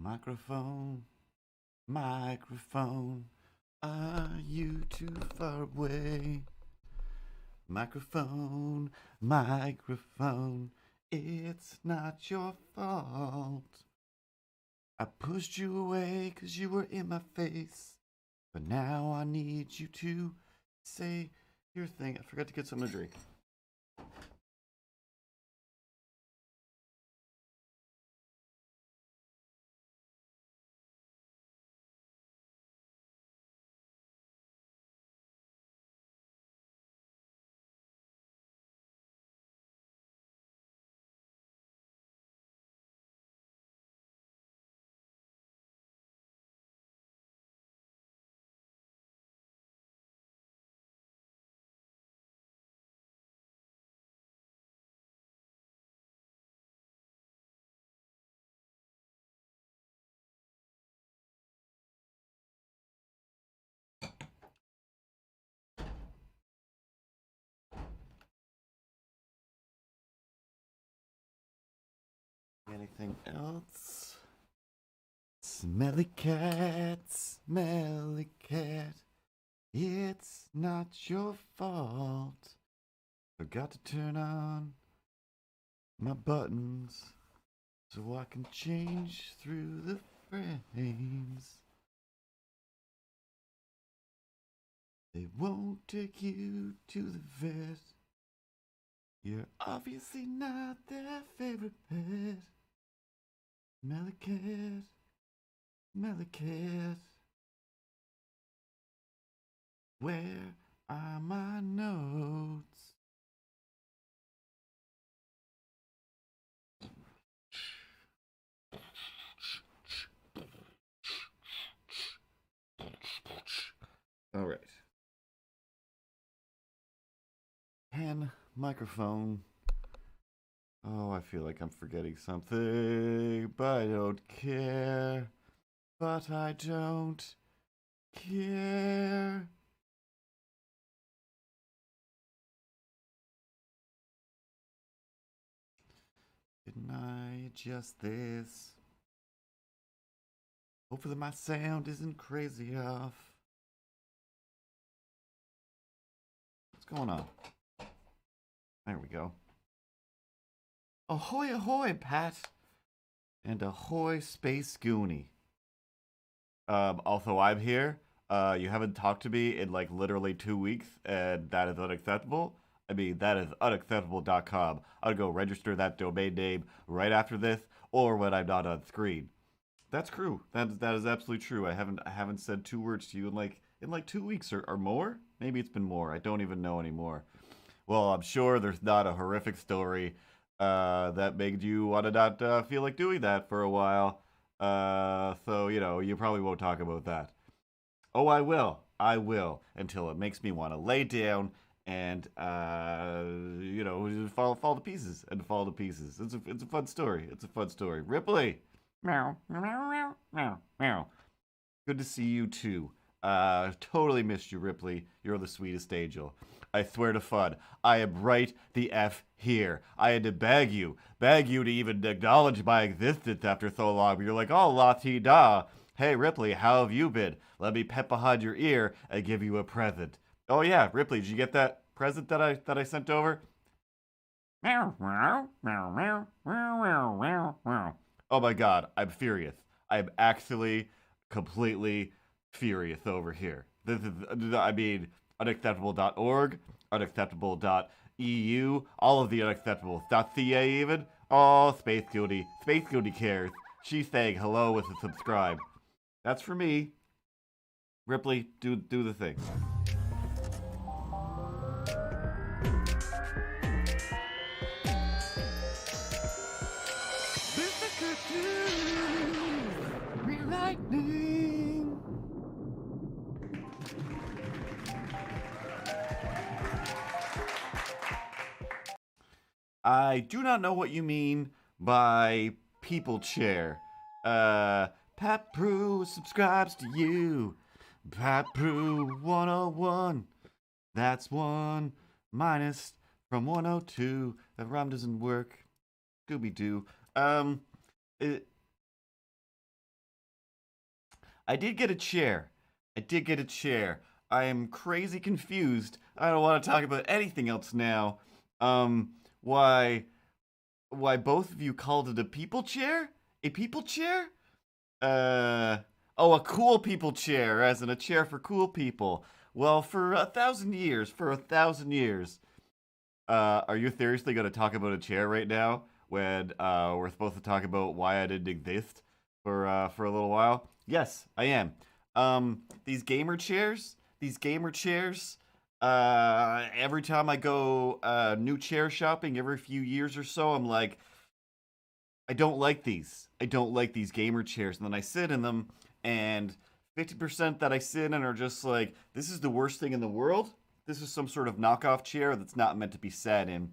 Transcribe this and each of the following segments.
Microphone, microphone, are you too far away? Microphone, microphone, it's not your fault. I pushed you away 'cause you were in my face. But now I need you to say your thing. I forgot to get something to drink. Anything else? Smelly cat, smelly cat. It's not your fault. Forgot to turn on my buttons so I can change through the frames. They won't take you to the vet. You're obviously not their favorite pet. Smelly cat, smelly cat. Where are my notes? All right. Pen, microphone. Oh, I feel like I'm forgetting something, but I don't care. But I don't care. Didn't I adjust this? Hopefully my sound isn't crazy off. What's going on? There we go. Ahoy, ahoy, Pat. And ahoy, Space Goonie. Also, I'm here. You haven't talked to me in like literally 2 weeks, and that is unacceptable. I mean, that is unacceptable.com. I'll go register that domain name right after this, or when I'm not on screen. That's true. That is absolutely true. I haven't said 2 words to you in like 2 weeks or more. Maybe it's been more. I don't even know anymore. Well, I'm sure there's not a horrific story that made you want to not feel like doing that for a while. So you probably won't talk about that. Oh, I will. I will until it makes me want to lay down and fall to pieces and fall to pieces. It's a fun story. It's a fun story. Ripley. Meow meow meow meow meow. Good to see you too. Totally missed you, Ripley. You're the sweetest angel. I swear to Fud, I am right the F here. I had to beg you to even acknowledge my existence after so long. But you're like, oh, la-ti-da. Hey, Ripley, how have you been? Let me pet behind your ear and give you a present. Oh yeah, Ripley, did you get that present that I sent over? Meow meow meow meow meow meow meow meow. Oh my god, I'm furious. I'm actually completely furious over here. This is, I mean, unacceptable.org, unacceptable.eu, all of the unacceptables. .ca even. Oh, Space Goody. Space Goody cares. She's saying hello with a subscribe. That's for me. Ripley, do the thing. Lightning. I do not know what you mean by people chair. Pat Brew subscribes to you. Pat Brew 101. That's one minus from 102. That rhyme doesn't work. Scooby Doo. I did get a chair. I did get a chair. I am crazy confused. I don't want to talk about anything else now. Um, why why both of you called it a people chair? A people chair? Uh, oh, a cool people chair, as in a chair for cool people. Well, for 1,000 years, for 1,000 years. Are you seriously going to talk about a chair right now when we're supposed to talk about why I didn't exist for a little while? Yes, I am. These gamer chairs. Every time I go new chair shopping, every few years or so, I'm like, I don't like these. I don't like these gamer chairs. And then I sit in them, and 50% that I sit in are just like, this is the worst thing in the world. This is some sort of knockoff chair that's not meant to be sat in.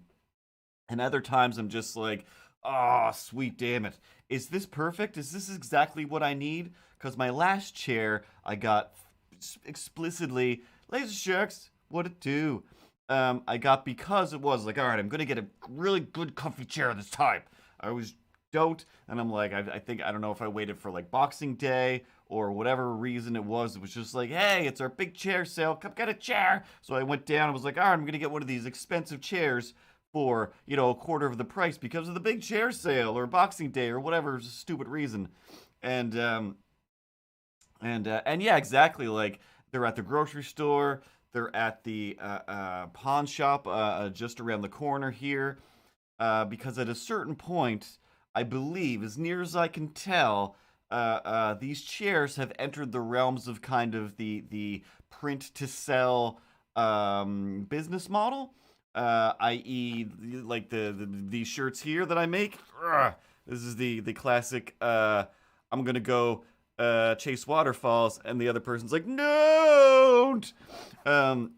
And other times I'm just like, oh, sweet damn it. Is this perfect? Is this exactly what I need? Because my last chair I got explicitly, Laser Sharks, what it do? I got because it was like, all right, I'm going to get a really good comfy chair this time. I was don't. And I'm like, I think, I don't know if I waited for like Boxing Day or whatever reason it was. It was just like, hey, it's our big chair sale. Come get a chair. So I went down and was like, all right, I'm going to get one of these expensive chairs for, a quarter of the price because of the big chair sale or Boxing Day or whatever stupid reason. And, and yeah, exactly. Like they're at the grocery store. They're at the pawn shop just around the corner here. Because at a certain point, I believe, as near as I can tell, these chairs have entered the realms of kind of the print to sell business model, i.e., like these shirts here that I make. This is the classic. I'm gonna go chase waterfalls, and the other person's like, no. Um,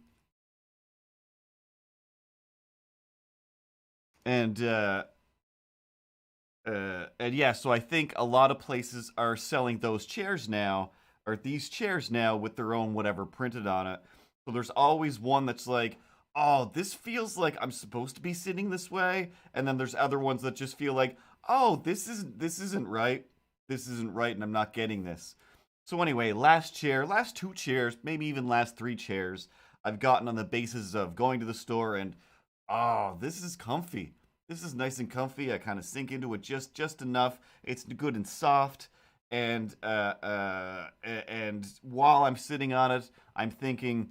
and and yeah, so I think a lot of places are selling those chairs now, or these chairs now with their own whatever printed on it. So there's always one that's like, oh, this feels like I'm supposed to be sitting this way, and then there's other ones that just feel like, oh, this isn't right, this isn't right, and I'm not getting this. So anyway, last two chairs, maybe even last three chairs, I've gotten on the basis of going to the store and, oh, this is comfy. This is nice and comfy. I kind of sink into it just enough. It's good and soft, and while I'm sitting on it, I'm thinking,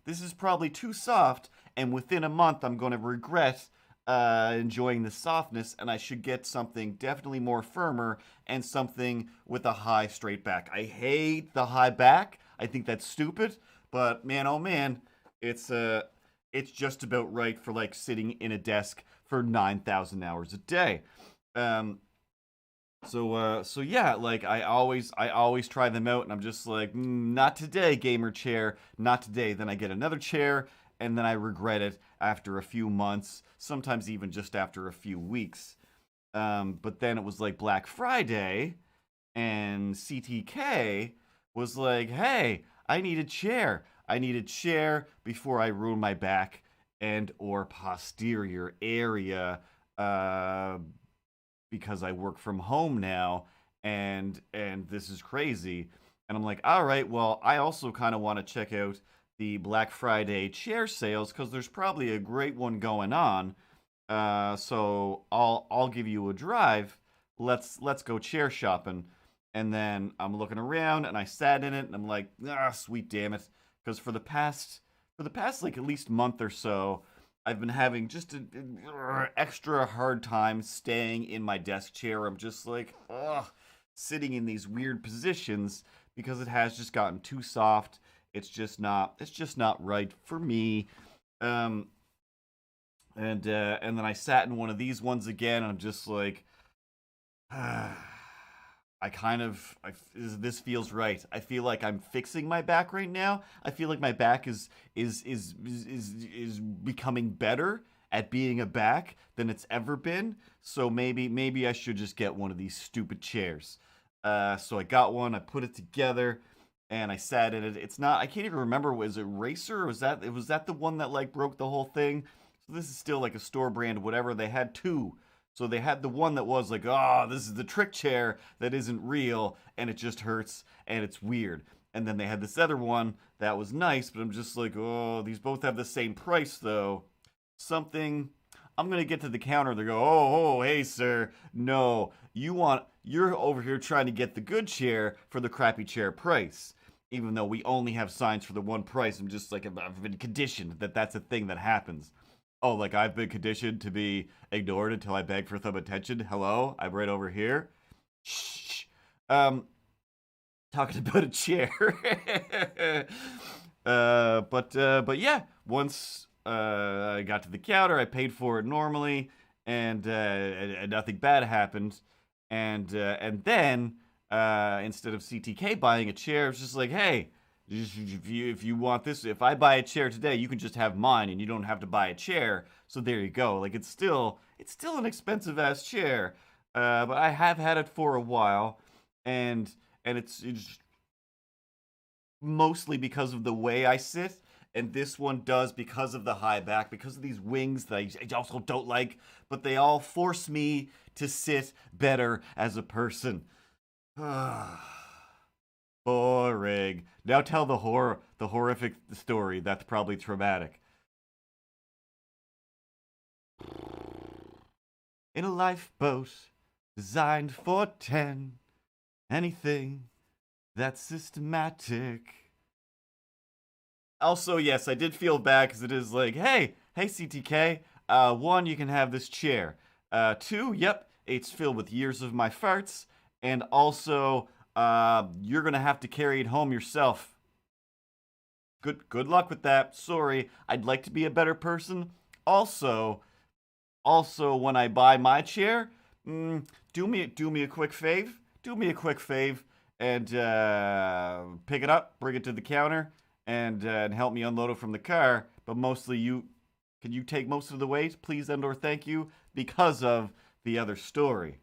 this is probably too soft, and within a month, I'm going to regret enjoying the softness, and I should get something definitely more firmer and something with a high straight back. I hate the high back. I think that's stupid, but man, oh man, it's it's just about right for like sitting in a desk for 9,000 hours a day. Um, so yeah, like I always try them out, and I'm just like, not today, gamer chair, not today. Then I get another chair, and then I regret it after a few months, sometimes even just after a few weeks. But then it was like Black Friday, and CTK was like, hey, I need a chair. I need a chair before I ruin my back and or posterior area. Because I work from home now, and this is crazy. And I'm like, all right, well, I also kind of want to check out the Black Friday chair sales because there's probably a great one going on. So I'll give you a drive. Let's go chair shopping. And then I'm looking around, and I sat in it, and I'm like, ah, sweet damn it, because for the past like at least month or so, I've been having just an extra hard time staying in my desk chair. I'm just like, ugh, sitting in these weird positions because it has just gotten too soft. It's just not right for me. Um, and then I sat in one of these ones again, and I'm just like, this feels right. I feel like I'm fixing my back right now. I feel like my back is becoming better at being a back than it's ever been. So maybe I should just get one of these stupid chairs. So I got one. I put it together, and I sat in it. It's not. I can't even remember. Was it Racer? Or was that the one that like broke the whole thing? So this is still like a store brand, whatever. They had two. So they had the one that was like, oh, this is the trick chair that isn't real and it just hurts and it's weird. And then they had this other one that was nice, but I'm just like, oh, these both have the same price though. Something. I'm gonna get to the counter. They go, oh, hey, sir. No, you're over here trying to get the good chair for the crappy chair price. Even though we only have signs for the one price, I'm just like, I've been conditioned that that's a thing that happens. Oh, like I've been conditioned to be ignored until I beg for some attention. Hello, I'm right over here. Shh. Um, talking about a chair. But yeah, once I got to the counter, I paid for it normally, and nothing bad happened. And then instead of CTK buying a chair, it's just like, hey, if you want this, if I buy a chair today, you can just have mine, and you don't have to buy a chair. So there you go. Like it's still an expensive ass chair, but I have had it for a while, and it's mostly because of the way I sit. And this one does because of the high back, because of these wings that I also don't like, but they all force me to sit better as a person. Boring. Now tell the horrific story that's probably traumatic. In a lifeboat designed for 10, anything that's systematic. Also, yes, I did feel bad because it is like, hey, CTK. One, you can have this chair. Two, yep, it's filled with years of my farts, and also, you're gonna have to carry it home yourself. Good luck with that. Sorry, I'd like to be a better person. Also, when I buy my chair, do me a quick fave. Do me a quick fave and pick it up, bring it to the counter, and help me unload it from the car. But mostly, can you take most of the weight, please, and or thank you, because of the other story.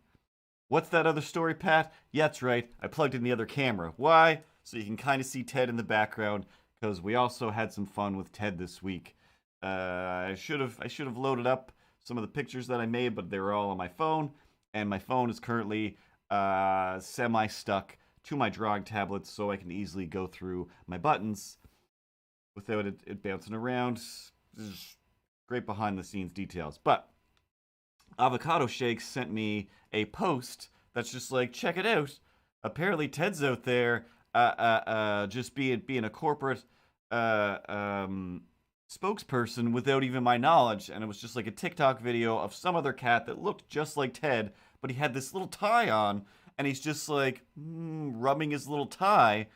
What's that other story, Pat? Yeah, that's right. I plugged in the other camera. Why? So you can kind of see Ted in the background, because we also had some fun with Ted this week. I should have loaded up some of the pictures that I made, but they were all on my phone, and my phone is currently semi stuck to my drawing tablet, so I can easily go through my buttons without it bouncing around. This is great behind the scenes details. But Avocado Shakes sent me a post that's just like, check it out. Apparently, Ted's out there just being a corporate spokesperson without even my knowledge. And it was just like a TikTok video of some other cat that looked just like Ted, but he had this little tie on, and he's just like rubbing his little tie.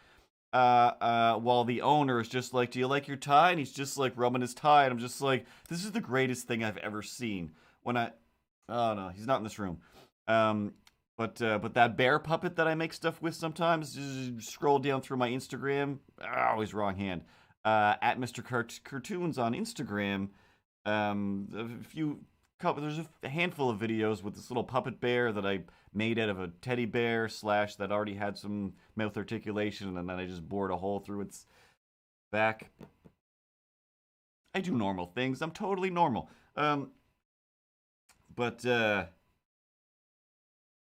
While the owner is just like, do you like your tie? And he's just like rubbing his tie. And I'm just like, this is the greatest thing I've ever seen. Oh no, he's not in this room. But that bear puppet that I make stuff with sometimes, just scroll down through my Instagram. Always wrong hand. At Mr. Cartoons on Instagram. There's a handful of videos with this little puppet bear that I made out of a teddy bear / that already had some mouth articulation, and then I just bored a hole through its back. I do normal things. I'm totally normal. But oh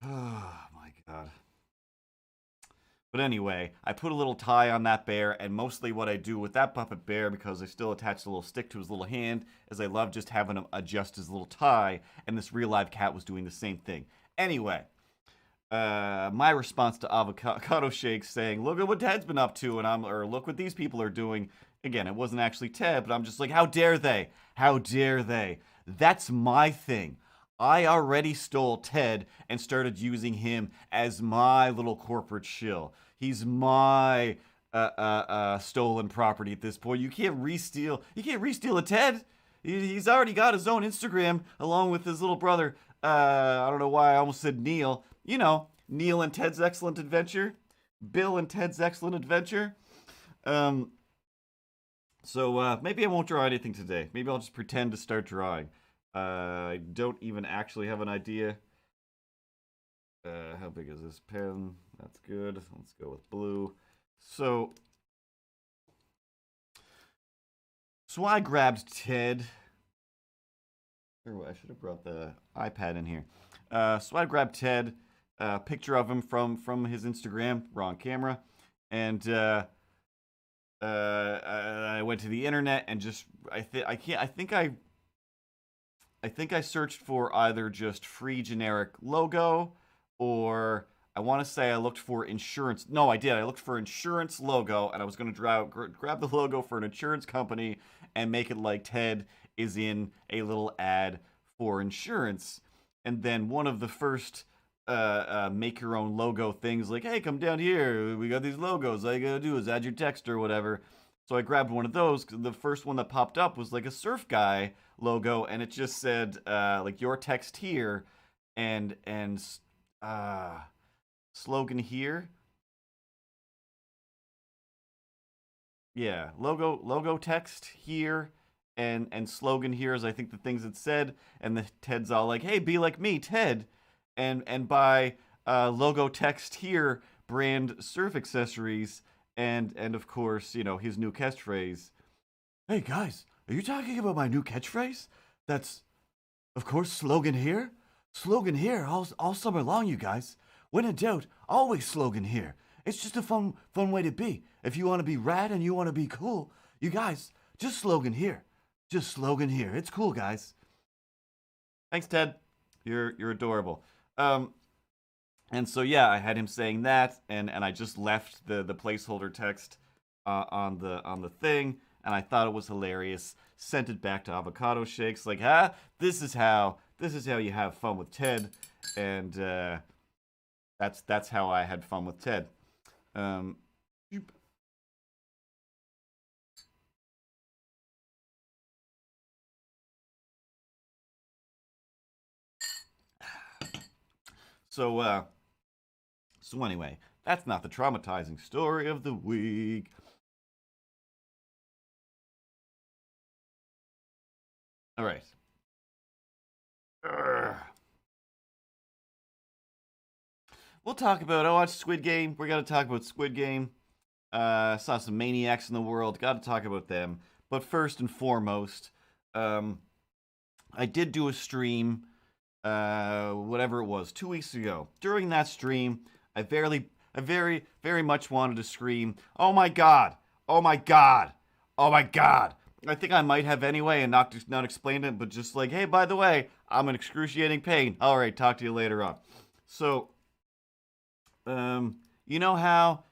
my god. But anyway, I put a little tie on that bear, and mostly what I do with that puppet bear, because I still attach a little stick to his little hand, is I love just having him adjust his little tie, and this real live cat was doing the same thing. Anyway, my response to Avocado Shakes saying, look at what Ted's been up to, or look what these people are doing. Again, it wasn't actually Ted, but I'm just like, how dare they? How dare they? That's my thing. I already stole Ted and started using him as my little corporate shill. He's my stolen property at this point. You can't re-steal a Ted. He's already got his own Instagram along with his little brother. I don't know why I almost said Neil. You know, Neil and Ted's Excellent Adventure. Bill and Ted's Excellent Adventure. So maybe I won't draw anything today. Maybe I'll just pretend to start drawing. I don't even actually have an idea. How big is this pen? That's good. Let's go with blue. So I grabbed Ted. I should have brought the iPad in here. So I grabbed Ted, picture of him from his Instagram, wrong camera, and I went to the internet and just I think I searched for either just free generic logo or I want to say I looked for insurance. No, I did. I looked for insurance logo and I was going to grab the logo for an insurance company and make it like Ted is in a little ad for insurance. And then one of the first make your own logo things like, hey, come down here. We got these logos. All you got to do is add your text or whatever. So I grabbed one of those. The first one that popped up was like a surf guy logo, and it just said like your text here, and slogan here. Yeah, logo text here, and slogan here is I think the things it said, and the Ted's all like, hey, be like me, Ted, and buy logo text here brand surf accessories, and of course his new catchphrase. Hey guys, are you talking about my new catchphrase? That's, of course, slogan here. Slogan here all summer long, you guys. When in doubt, always slogan here. It's just a fun way to be. If you want to be rad and you want to be cool, you guys, just slogan here. Just slogan here. It's cool, guys. Thanks, Ted. You're adorable. And so yeah, I had him saying that, and I just left the placeholder text on the thing, and I thought it was hilarious. Sent it back to Avocado Shakes, like, this is how you have fun with Ted, and that's how I had fun with Ted. So anyway, that's not the traumatizing story of the week. All right. We'll talk about. I watched Squid Game. We're gonna talk about Squid Game. Saw some maniacs in the world. Got to talk about them. But first and foremost, I did do a stream, whatever it was, 2 weeks ago. During that stream, I very much wanted to scream, "Oh my god! Oh my god! Oh my god!" I think I might have anyway, and not explained it, but just like, hey, by the way, I'm in excruciating pain. All right, talk to you later on. So, you know how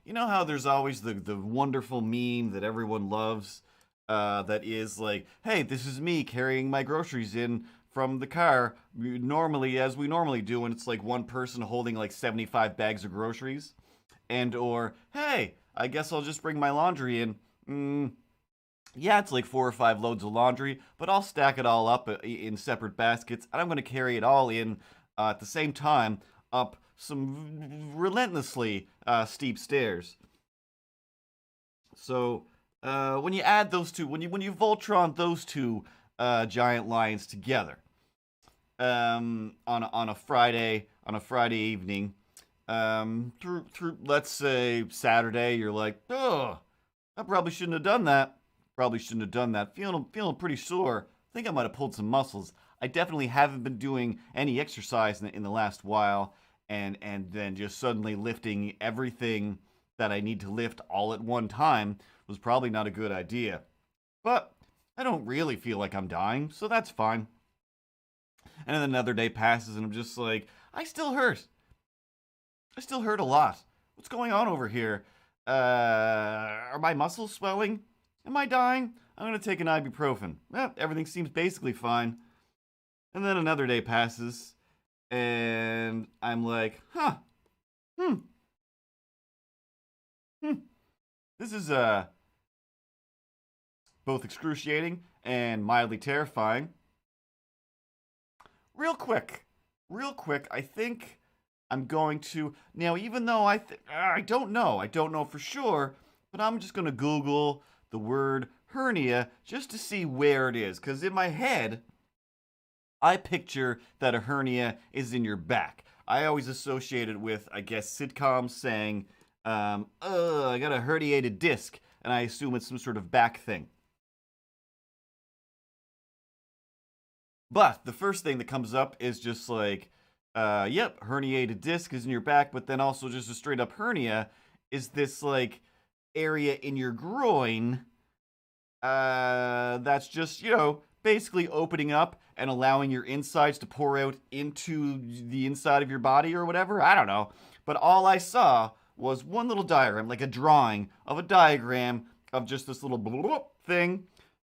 there's always the wonderful meme that everyone loves, that is like, hey, this is me carrying my groceries in from the car normally as we normally do, and it's like one person holding like 75 bags of groceries, and or hey, I guess I'll just bring my laundry in. Yeah, it's like 4 or 5 loads of laundry, but I'll stack it all up in separate baskets, and I'm going to carry it all in at the same time up some relentlessly steep stairs. So when you add those two, when you Voltron those two giant lions together on a Friday evening, through let's say Saturday, you're like, oh, I probably shouldn't have done that. Probably shouldn't have done that. Feeling pretty sore. I think I might have pulled some muscles. I definitely haven't been doing any exercise in the last while, and then just suddenly lifting everything that I need to lift all at one time was probably not a good idea. But I don't really feel like I'm dying, so that's fine. And then another day passes, and I'm just like, I still hurt. I still hurt a lot. What's going on over here? Are my muscles swelling? Am I dying? I'm gonna take an ibuprofen. Everything seems basically fine. And then another day passes, and I'm like, hmm. This is both excruciating and mildly terrifying. Real quick, I think I'm going to now. Even though I don't know for sure, but I'm just gonna Google the word hernia just to see where it is, because in my head I picture that a hernia is in your back. I always associate it with, I guess, sitcoms saying, I got a herniated disc, and I assume it's some sort of back thing. But the first thing that comes up is just like, yep, herniated disc is in your back, but then also just a straight up hernia is this like area in your groin that's just, basically opening up and allowing your insides to pour out into the inside of your body or whatever. I don't know. But all I saw was one little diagram, like a drawing of a diagram of just this little thing.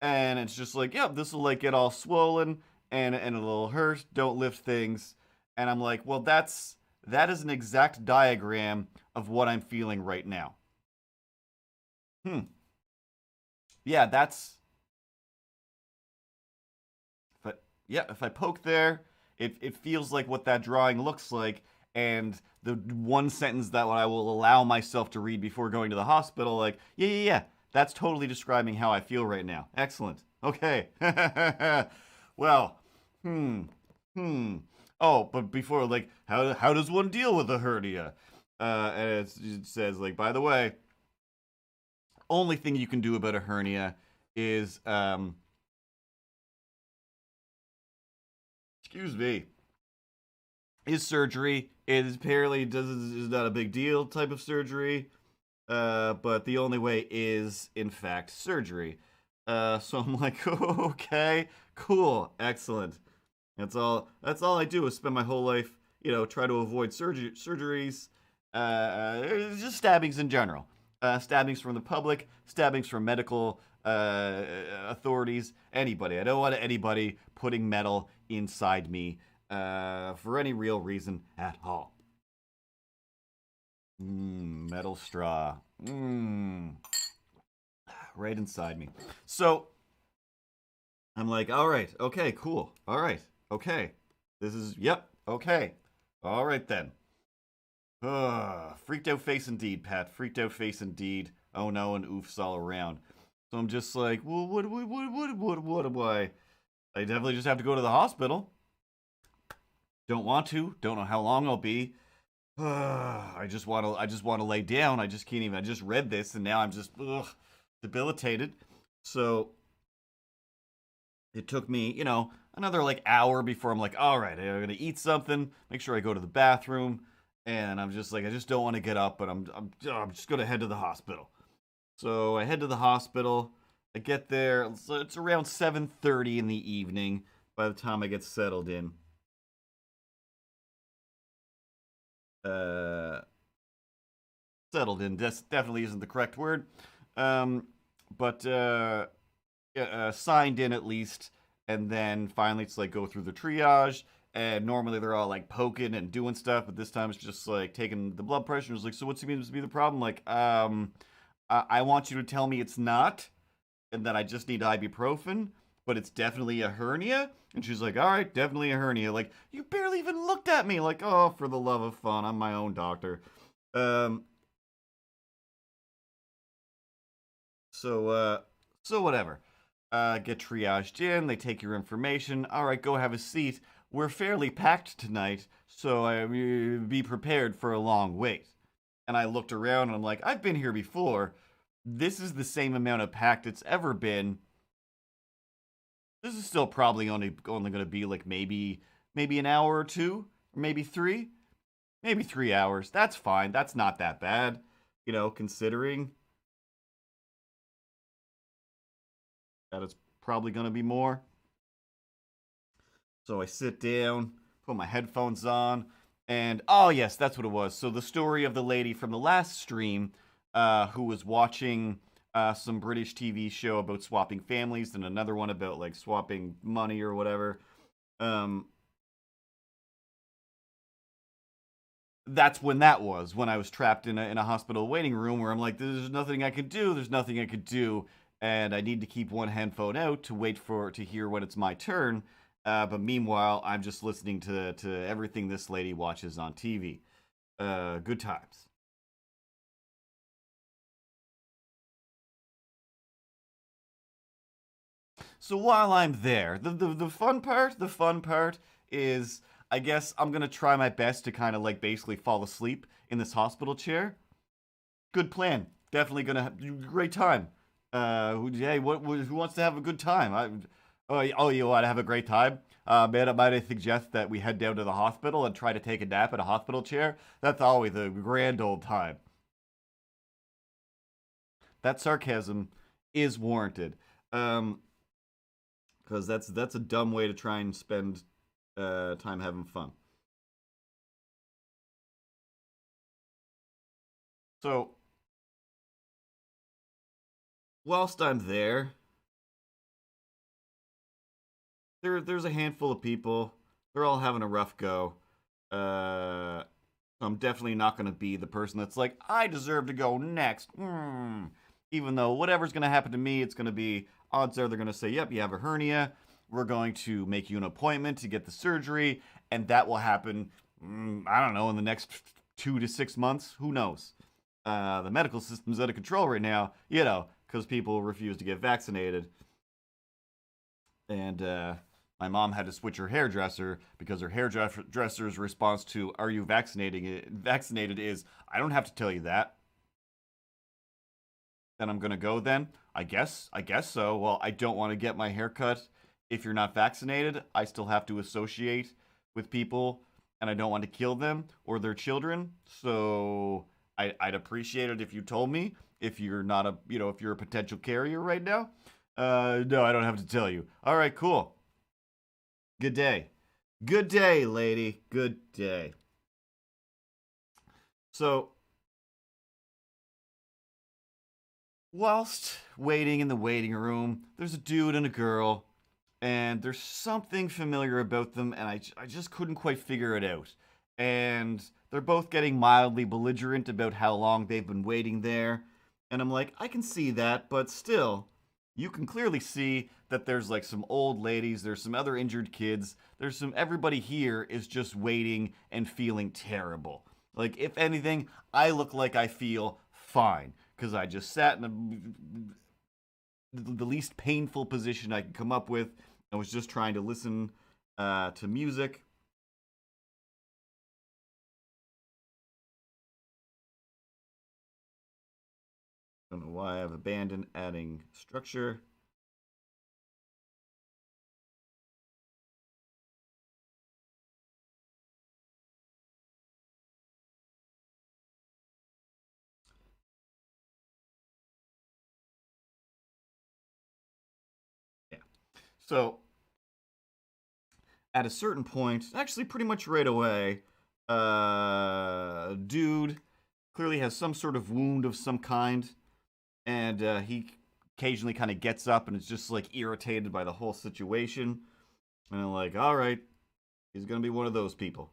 And it's just like, yep, this will like get all swollen and it'll hurt. Don't lift things. And I'm like, well, that is an exact diagram of what I'm feeling right now. Yeah, but yeah, if I poke there, it feels like what that drawing looks like. And the one sentence that I will allow myself to read before going to the hospital, like, yeah, that's totally describing how I feel right now. Excellent. Okay. Well, hmm, hmm. Oh, but before, like, how does one deal with a hernia? And it says, like, by the way, only thing you can do about a hernia is, excuse me, is surgery. It is apparently is not a big deal type of surgery, but the only way is in fact surgery. So I'm like, okay, cool, excellent. That's all I do is spend my whole life, try to avoid surgeries, just stabbings in general. Stabbings from the public, stabbings from medical authorities, anybody. I don't want anybody putting metal inside me for any real reason at all. Metal straw. Right inside me. So I'm like, all right, okay, cool. All right, okay. Yep, okay. All right then. Freaked out face indeed, Pat. Freaked out face indeed. Oh no, and oofs all around. So I'm just like, well, what do I definitely just have to go to the hospital. Don't want to. Don't know how long I'll be. I just want to lay down. I just can't even. I just read this and now I'm just debilitated. So it took me, another like hour before I'm like, all right, I'm gonna eat something. Make sure I go to the bathroom. And I'm just like, I just don't want to get up, but I'm just gonna head to the hospital. So I head to the hospital. I get there. It's around 7:30 in the evening by the time I get settled in. Uh, Settled in definitely isn't the correct word, but yeah, signed in at least, and then finally it's like go through the triage. And normally they're all like poking and doing stuff, but this time it's just like taking the blood pressure. It's like, so what seems to be the problem? Like, I want you to tell me it's not, and that I just need ibuprofen, but it's definitely a hernia. And she's like, all right, definitely a hernia. Like, you barely even looked at me. Like, oh, for the love of fun, I'm my own doctor. Um, so whatever. Get triaged in. They take your information. All right, go have a seat. We're fairly packed tonight, so be prepared for a long wait. And I looked around and I'm like, I've been here before. This is the same amount of packed it's ever been. This is still probably only going to be like maybe an hour or two, or maybe 3 hours. That's fine. That's not that bad, considering that it's probably going to be more. So I sit down, put my headphones on, and oh yes, that's what it was. So the story of the lady from the last stream, who was watching some British TV show about swapping families, and another one about like swapping money or whatever. Um, that's when that was when I was trapped in a hospital waiting room where I'm like, there's nothing I could do. There's nothing I could do, and I need to keep one headphone out to wait to hear when it's my turn. But meanwhile, I'm just listening to everything this lady watches on TV. Good times. So while I'm there, the fun part is, I guess I'm gonna try my best to kind of like basically fall asleep in this hospital chair. Good plan. Definitely gonna have great time. Hey, who wants to have a good time? Oh, you want to have a great time? Might I suggest that we head down to the hospital and try to take a nap in a hospital chair? That's always a grand old time. That sarcasm is warranted. Um, because that's a dumb way to try and spend time having fun. So whilst I'm there, there's a handful of people. They're all having a rough go. Uh, I'm definitely not going to be the person that's like, I deserve to go next. Even though whatever's going to happen to me, it's going to be, odds are they're going to say, yep, you have a hernia. We're going to make you an appointment to get the surgery. And that will happen, I don't know, in the next 2 to 6 months. Who knows? The medical system's out of control right now, because people refuse to get vaccinated. And my mom had to switch her hairdresser because her hairdresser's response to "Are you vaccinated?" is "I don't have to tell you that." Then I'm gonna go. Then I guess so. Well, I don't want to get my hair cut if you're not vaccinated. I still have to associate with people, and I don't want to kill them or their children. So I'd appreciate it if you told me if you're not if you're a potential carrier right now. No, I don't have to tell you. All right, cool. Good day. Good day, lady. Good day. So, whilst waiting in the waiting room, there's a dude and a girl, and there's something familiar about them, and I just couldn't quite figure it out. And they're both getting mildly belligerent about how long they've been waiting there. And I'm like, I can see that, but still, you can clearly see that there's like some old ladies, there's some other injured kids, everybody here is just waiting and feeling terrible. Like, if anything, I look like I feel fine because I just sat in the least painful position I could come up with. I was just trying to listen to music. I don't know why I've abandoned adding structure. Yeah. So at a certain point, actually pretty much right away, dude clearly has some sort of wound of some kind, and he occasionally kind of gets up and is just like irritated by the whole situation. And I'm like, all right, he's gonna be one of those people.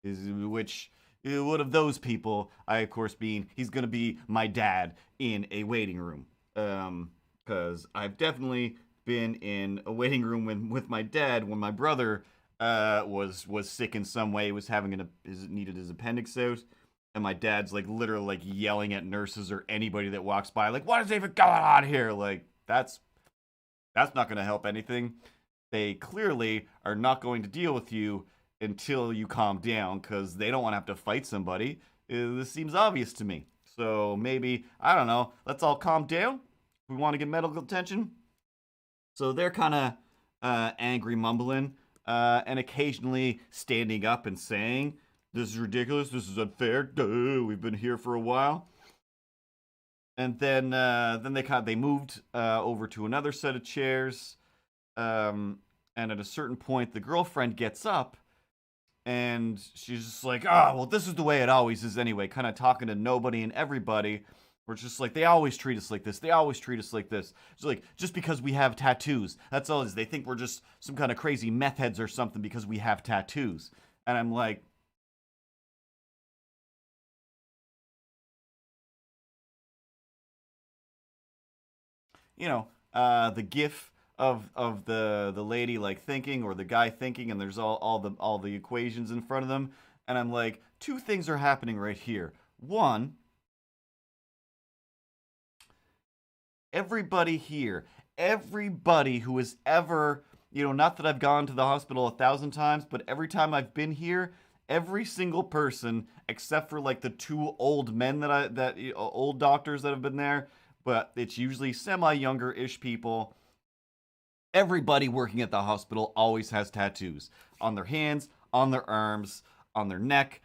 Which one of those people? I of course mean he's gonna be my dad in a waiting room. Because I've definitely been in a waiting room with my dad when my brother was sick in some way, was having needed his appendix out, and my dad's like literally like yelling at nurses or anybody that walks by, like, what is even going on here? Like, that's not going to help anything. They clearly are not going to deal with you until you calm down because they don't want to have to fight somebody. This seems obvious to me. So maybe, I don't know, let's all calm down. We want to get medical attention. So they're kind of angry, mumbling, and occasionally standing up and saying, "This is ridiculous. This is unfair. Duh, we've been here for a while." And then they moved over to another set of chairs. And at a certain point, the girlfriend gets up and she's just like, "Oh, well, this is the way it always is anyway," kind of talking to nobody and everybody. We're just like, they always treat us like this. They always treat us like this. It's like, just because we have tattoos, that's all it is. They think we're just some kind of crazy meth heads or something because we have tattoos. And I'm like, the gif of the lady like thinking or the guy thinking, and there's all the equations in front of them. And I'm like, two things are happening right here. One, everybody here, everybody who has ever, not that I've gone to the hospital 1,000 times, but every time I've been here, every single person except for like the two old men that old doctors that have been there, but it's usually semi younger ish people. Everybody working at the hospital always has tattoos on their hands, on their arms, on their neck,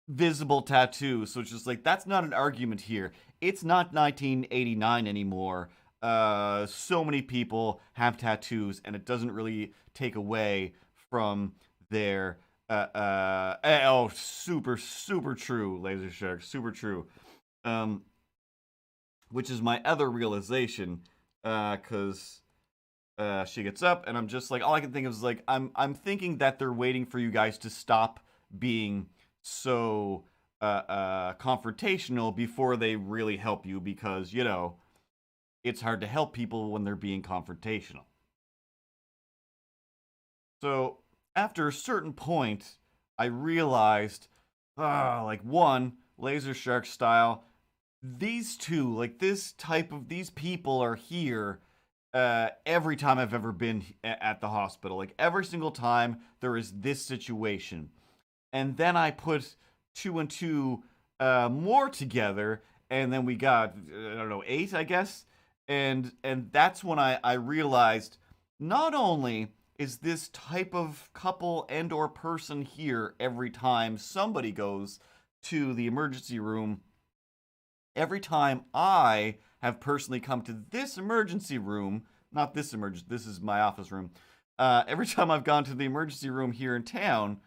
visible tattoos. So it's just like, that's not an argument here. It's not 1989 anymore. So many people have tattoos, and it doesn't really take away from their. Oh, super, super true, Laser Shark, super true. Um, which is my other realization, because she gets up, and I'm just like, all I can think of is like, I'm thinking that they're waiting for you guys to stop being so confrontational before they really help you, because it's hard to help people when they're being confrontational. So after a certain point, I realized, like, one, Laser Shark style, these two, like, this type of, these people are here every time I've ever been at the hospital. Like, every single time there is this situation. And then I put two and two more together, and then we got, I don't know, eight, I guess. And that's when I realized, not only is this type of couple and or person here every time somebody goes to the emergency room, every time I have personally come to this emergency room, not this emergency, this is my office room. Every time I've gone to the emergency room here in town,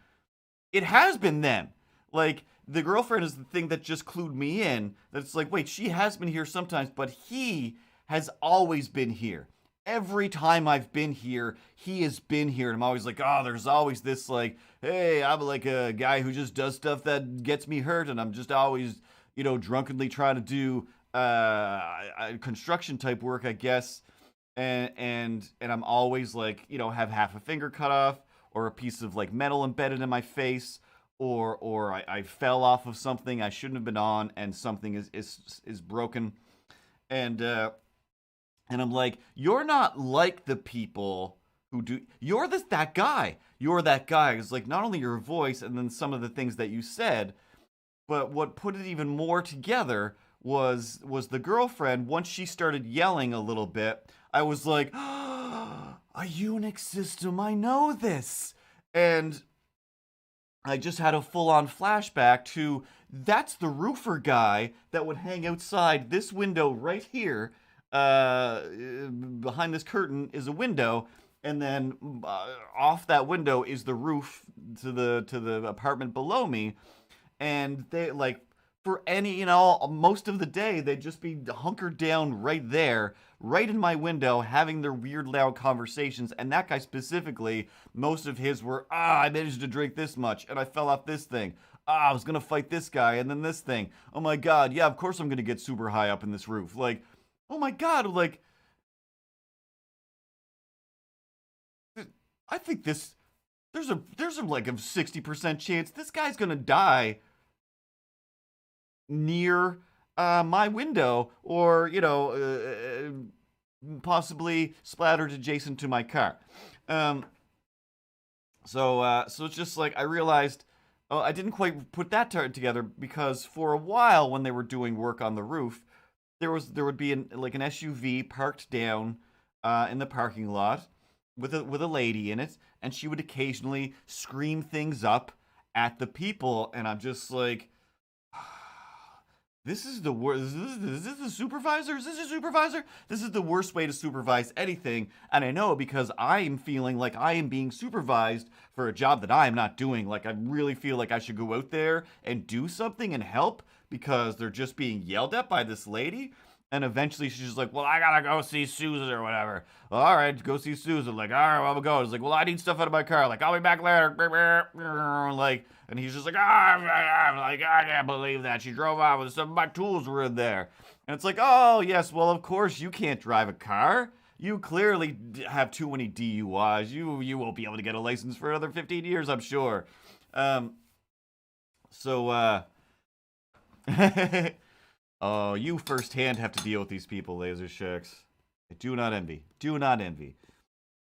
it has been them. Like, the girlfriend is the thing that just clued me in. That it's like, wait, she has been here sometimes, but he has always been here. Every time I've been here, he has been here. And I'm always like, oh, there's always this, like, hey, I'm like a guy who just does stuff that gets me hurt. And I'm just always, drunkenly trying to do construction type work, I guess. And I'm always like, have half a finger cut off, or a piece of like metal embedded in my face, or I fell off of something I shouldn't have been on, and something is broken. And I'm like, you're not like the people who do. You're that guy. You're that guy. It's like, not only your voice and then some of the things that you said, but what put it even more together was the girlfriend. Once she started yelling a little bit, I was like, a Unix system. I know this. And I just had a full-on flashback to, that's the roofer guy that would hang outside this window right here. Behind this curtain is a window, and then off that window is the roof to the apartment below me. And they, like, for any, most of the day, they'd just be hunkered down right there, right in my window, having their weird loud conversations. And that guy specifically, most of his were, I managed to drink this much, and I fell off this thing. I was gonna fight this guy, and then this thing. Oh my god, yeah, of course I'm gonna get super high up in this roof. Like, oh my god, like, I think there's like a 60% chance this guy's gonna die near my window, or possibly splattered adjacent to my car. So it's just like, I realized, oh, I didn't quite put that together, because for a while when they were doing work on the roof, there would be an SUV parked down in the parking lot with a lady in it, and she would occasionally scream things up at the people, and I'm just like, this is the worst. Is this a supervisor? Is this a supervisor? This is the worst way to supervise anything. And I know, because I am feeling like I am being supervised for a job that I am not doing. Like, I really feel like I should go out there and do something and help, because they're just being yelled at by this lady. And eventually she's just like, well, I gotta go see Susan or whatever. Well, all right, go see Susan. Like, all right, well, I'll go. It's like, well, I need stuff out of my car. Like, I'll be back later. Like, and he's just like, I can't believe that. She drove out with some of my tools were in there. And it's like, oh, yes, well, of course, you can't drive a car. You clearly have too many DUIs. You won't be able to get a license for another 15 years, I'm sure. Oh, you firsthand have to deal with these people, Laser Sharks. I do not envy. Do not envy.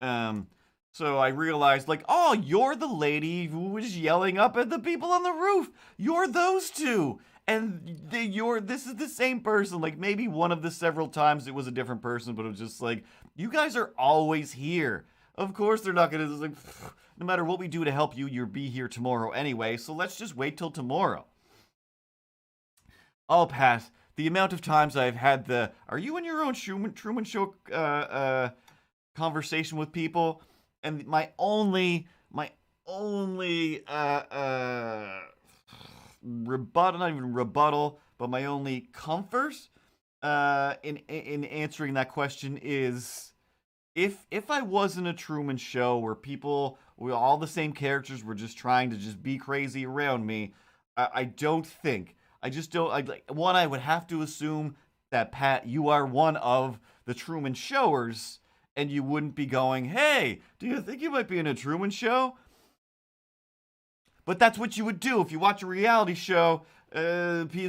So I realized, like, oh, you're the lady who was yelling up at the people on the roof. You're those two. And this is the same person. Like, maybe one of the several times it was a different person, but it was just like, You guys are always here. Of course they're not gonna, like, no matter what we do to help you, you'll be here tomorrow anyway, so let's just wait till tomorrow. Oh, Pat, the amount of times I've had the, are you in your own Truman Show conversation with people? And my only rebuttal, not even rebuttal, but my only comfort in answering that question is, if I was in a Truman Show where people, all the same characters were just trying to just be crazy around me, I don't think, I just don't, I would have to assume that, Pat, you are one of the Truman Showers, and you wouldn't be going, hey, do you think you might be in a Truman Show? But that's what you would do if you watch a reality show.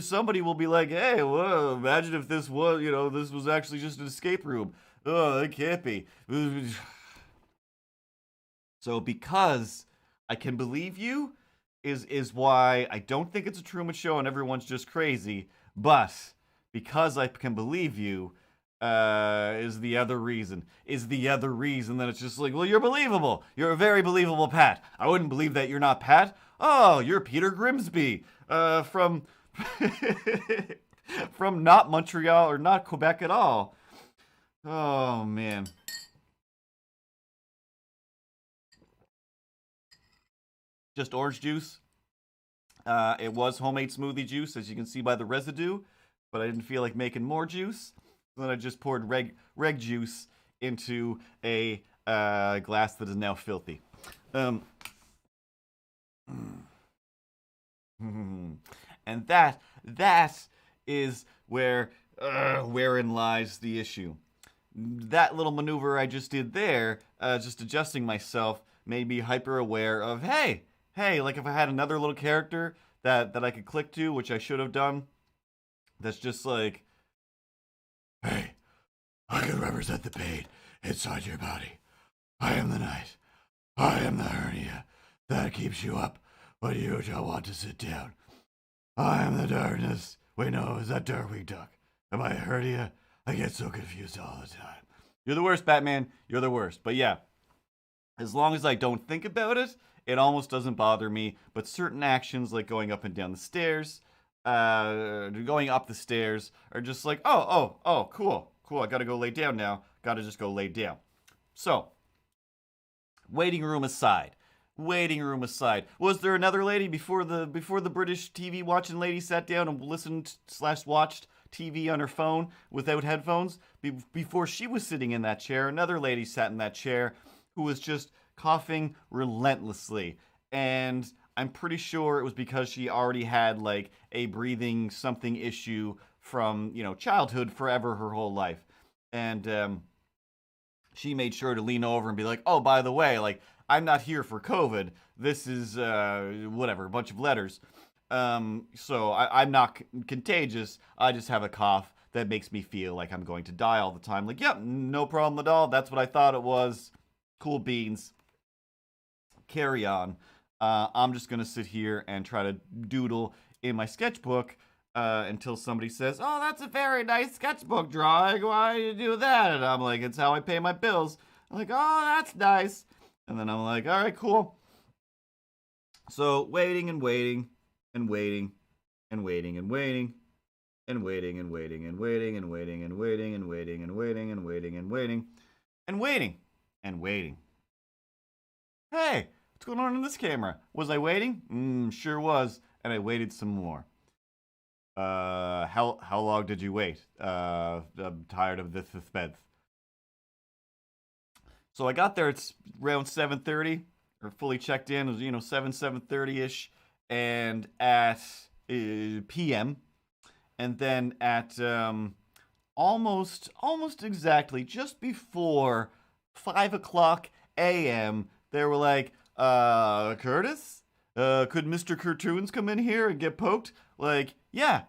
Somebody will be like, hey, well, imagine if this was, this was actually just an escape room. Oh, it can't be. So because I can believe you is why I don't think it's a Truman Show and everyone's just crazy. But because I can believe you is the other reason. That it's just like, well, you're believable. You're a very believable Pat. I wouldn't believe that you're not Pat. Oh, you're Peter Grimsby from from not Montreal or not Quebec at all. Oh, man. Just orange juice. It was homemade smoothie juice, as you can see by the residue, but I didn't feel like making more juice. So then I just poured reg juice into a glass that is now filthy. And that is wherein lies the issue. That little maneuver I just did there, just adjusting myself, made me hyper aware of, hey, like if I had another little character that I could click to, which I should have done, that's just like, hey, I can represent the pain inside your body. I am the night. I am the hernia that keeps you up when you don't want to sit down. I am the darkness. Wait, no, is that Darkwing Duck? Am I a hernia? I get so confused all the time. You're the worst, Batman. You're the worst. But yeah, as long as I don't think about it, it almost doesn't bother me. But certain actions, like going up and down the stairs, going up the stairs, are just like, oh, cool. I gotta go lay down now. Gotta just go lay down. So, waiting room aside, was there another lady before the British TV watching lady sat down and listened/watched TV on her phone without headphones? Before she was sitting in that chair, another lady sat in that chair who was just coughing relentlessly. And I'm pretty sure it was because she already had like a breathing something issue from, childhood, forever, her whole life. And she made sure to lean over and be like, oh, by the way, like, I'm not here for COVID. This is, whatever, a bunch of letters. So I'm not contagious. I just have a cough that makes me feel like I'm going to die all the time. Like, yep, no problem at all. That's what I thought it was. Cool beans. Carry on. I'm just going to sit here and try to doodle in my sketchbook until somebody says, oh, that's a very nice sketchbook drawing. Why do you do that? And I'm like, it's how I pay my bills. I'm like, oh, that's nice. And then I'm like, all right, cool. So waiting and waiting and waiting and waiting and waiting and waiting and waiting and waiting and waiting and waiting and waiting and waiting and waiting and waiting and waiting and waiting. Hey, what's going on in this camera? Was I waiting? Sure was. And I waited some more. How long did you wait? I'm tired of this suspense. So I got there, it's around 7:30, or fully checked in, it was, 7:30-ish, and at p.m., and then at almost exactly, just before 5 o'clock a.m., they were like, Curtis? Could Mr. Cartoons come in here and get poked? Like, yeah.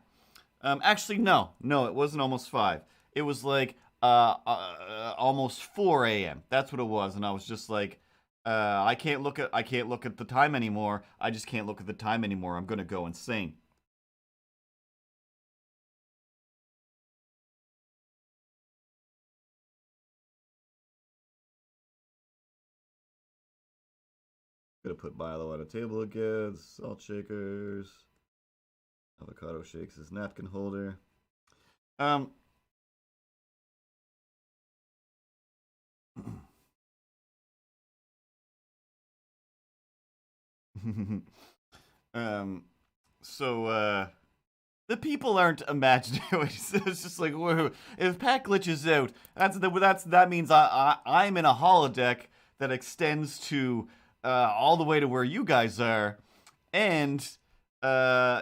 Actually, no, it wasn't almost 5. It was like, almost 4 a.m. That's what it was, and I was just like, I can't look at the time anymore. I just can't look at the time anymore. I'm gonna go insane. Gonna put Milo on a table again. Salt shakers. Avocado Shakes his napkin holder. Um. um. So, the people aren't imaginary. It's just like, whoa, if Pat glitches out, that means I'm in a holodeck that extends to all the way to where you guys are, and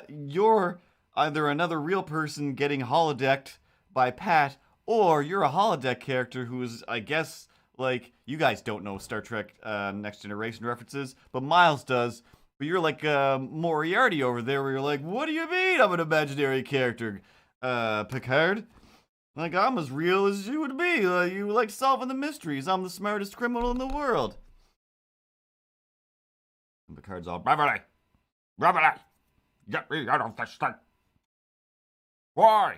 you're either another real person getting holodecked by Pat, or you're a holodeck character who is, I guess, like, you guys don't know Star Trek Next Generation references, but Miles does. But you're like Moriarty over there, where you're like, what do you mean I'm an imaginary character, Picard? Like, I'm as real as you would be. You like solving the mysteries. I'm the smartest criminal in the world. And Picard's all, Beverly! Beverly! Get me out of this thing! Why?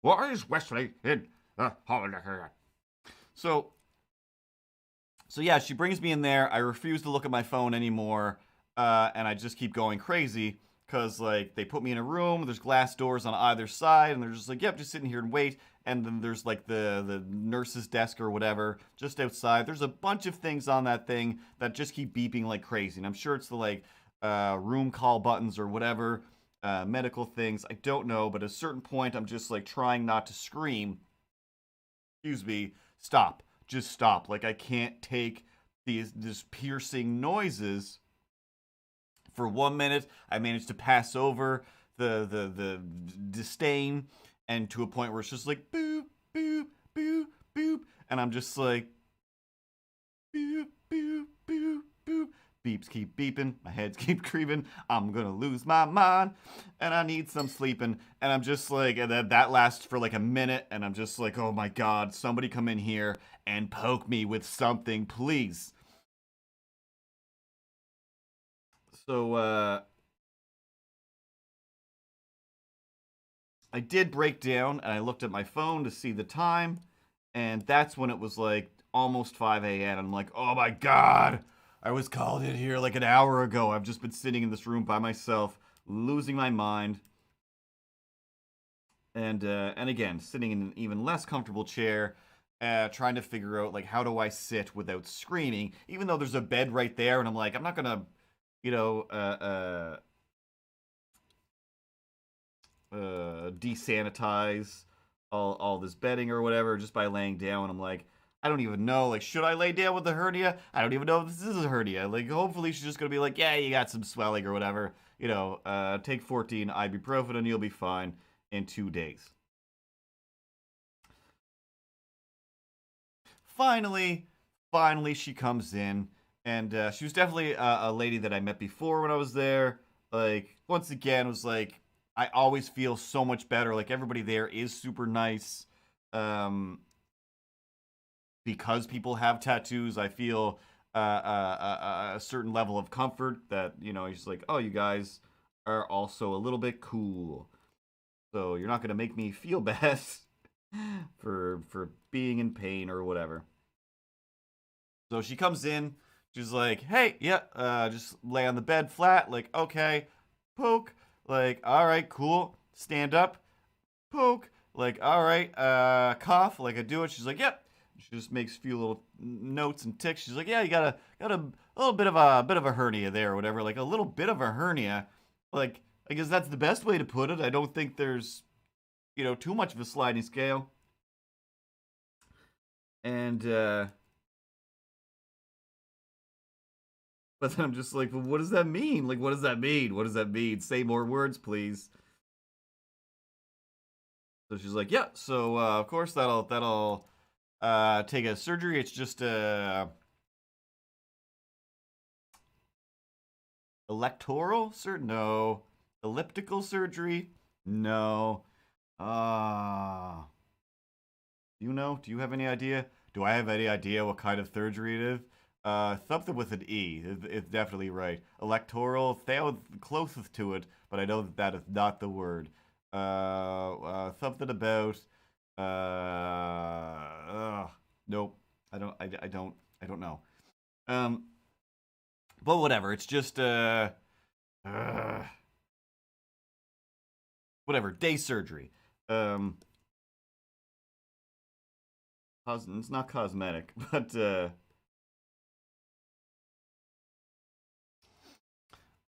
Why is Wesley in the holiday here? So yeah, she brings me in there. I refuse to look at my phone anymore, and I just keep going crazy because like they put me in a room. There's glass doors on either side, and they're just like, "Yep, just sitting here and wait." And then there's like the nurse's desk or whatever just outside. There's a bunch of things on that thing that just keep beeping like crazy, and I'm sure it's the like room call buttons or whatever, medical things. I don't know, but at a certain point, I'm just like trying not to scream. Excuse me, stop. Just stop. Like, I can't take these piercing noises. For 1 minute, I managed to pass over the disdain, and to a point where it's just like boop boop boop boop, and I'm just like boop boop boop boop. Beeps keep beeping, my heads keep creeping. I'm gonna lose my mind, and I need some sleeping. And I'm just like, and that lasts for like a minute, and I'm just like, oh my god, somebody come in here and poke me with something, please. So, I did break down, and I looked at my phone to see the time, and that's when it was like almost 5 a.m. I'm like, oh my god, I was called in here like an hour ago. I've just been sitting in this room by myself, losing my mind. And again, sitting in an even less comfortable chair, trying to figure out like how do I sit without screaming, even though there's a bed right there, and I'm like, I'm not gonna, you know, desanitize all this bedding or whatever just by laying down. I'm like, I don't even know. Like, should I lay down with the hernia? I don't even know if this is a hernia. Like, hopefully she's just gonna be like, yeah, you got some swelling or whatever. You know, take 14 ibuprofen and you'll be fine in 2 days. Finally, she comes in, and she was definitely a lady that I met before when I was there. Like, once again, was like, I always feel so much better. Like, everybody there is super nice. Um, because people have tattoos, I feel a certain level of comfort that, you know, he's like, oh, you guys are also a little bit cool. So you're not going to make me feel bad for being in pain or whatever. So she comes in. She's like, hey, yeah, just lay on the bed flat. Like, okay, poke. Like, all right, cool. Stand up, poke. Like, all right, cough. Like, I do it. She's like, yep. She just makes a few little notes and ticks. She's like, yeah, you got a little bit of a hernia there or whatever. Like a little bit of a hernia. Like, I guess that's the best way to put it. I don't think there's, you know, too much of a sliding scale. And but then I'm just like, well, what does that mean? Like, what does that mean? What does that mean? Say more words, please. So she's like, yeah. So of course that'll take a surgery. It's just electoral no, elliptical surgery, no. Ah, you know? Do you have any idea? Do I have any idea what kind of surgery it is? Something with an E. It's definitely right. Electoral, they are closest to it, but I know that that is not the word. Something about. Nope. I don't know. Um, But whatever. It's just uh whatever, day surgery. Um, it's not cosmetic, but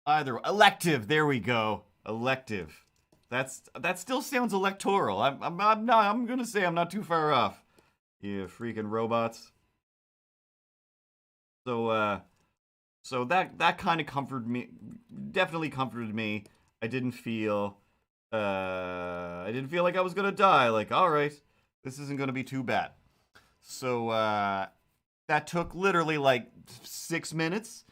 either elective. There we go, elective. That still sounds electoral. I'm not. I'm gonna say I'm not too far off. You freaking robots. So so that kind of comforted me. Definitely comforted me. I didn't feel I didn't feel like I was gonna die. Like, all right, this isn't gonna be too bad. So that took literally like 6 minutes.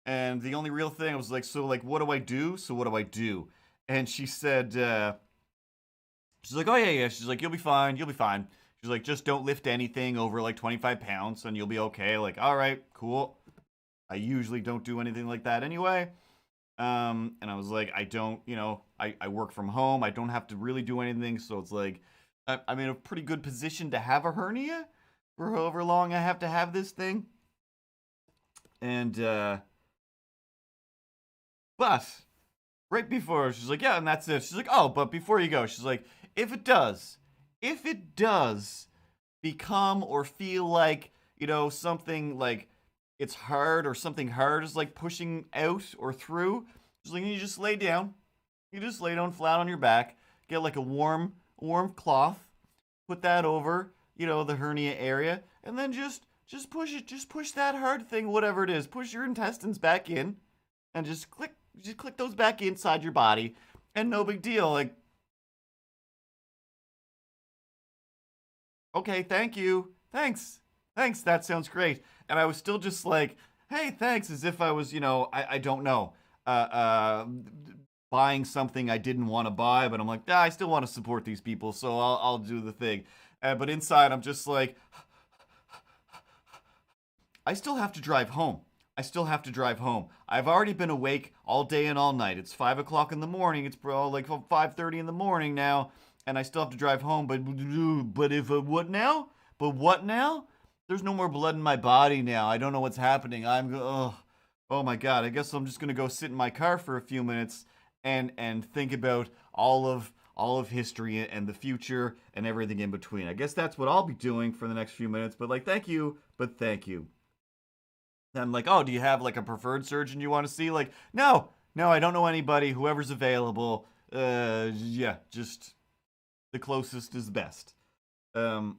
And the only real thing I was like, so like, what do I do? So what do I do? And she said, she's like, oh yeah, yeah. She's like, you'll be fine. You'll be fine. She's like, just don't lift anything over like 25 pounds and you'll be okay. Like, all right, cool. I usually don't do anything like that anyway. And I was like, I don't, I work from home. I don't have to really do anything. So it's like, I'm in a pretty good position to have a hernia for however long I have to have this thing. And, but right before, she's like, yeah, and that's it. She's like, oh, but before you go, she's like, if it does become or feel like, something like it's hard or something hard is like pushing out or through, she's like, you just lay down. You just lay down flat on your back, get like a warm cloth, put that over, the hernia area, and then just push it, just push that hard thing, whatever it is, push your intestines back in, and just click those back inside your body, and no big deal. Like, okay, thank you, thanks, that sounds great. And I was still just like, hey, thanks, as if I was, I don't know, uh, uh, buying something I didn't want to buy, but I'm like, I still want to support these people, so I'll do the thing. But inside, I'm just like, I still have to drive home. I still have to drive home. I've already been awake all day and all night. It's 5 o'clock in the morning. It's probably like 5:30 in the morning now, and I still have to drive home. But if what now? But what now? There's no more blood in my body now. I don't know what's happening. Oh my god. I guess I'm just gonna go sit in my car for a few minutes and think about all of history and the future and everything in between. I guess that's what I'll be doing for the next few minutes. But like, thank you, but thank you. And I'm like, oh, do you have like a preferred surgeon you want to see? Like, no, I don't know anybody. Whoever's available. Yeah, just the closest is best. Um,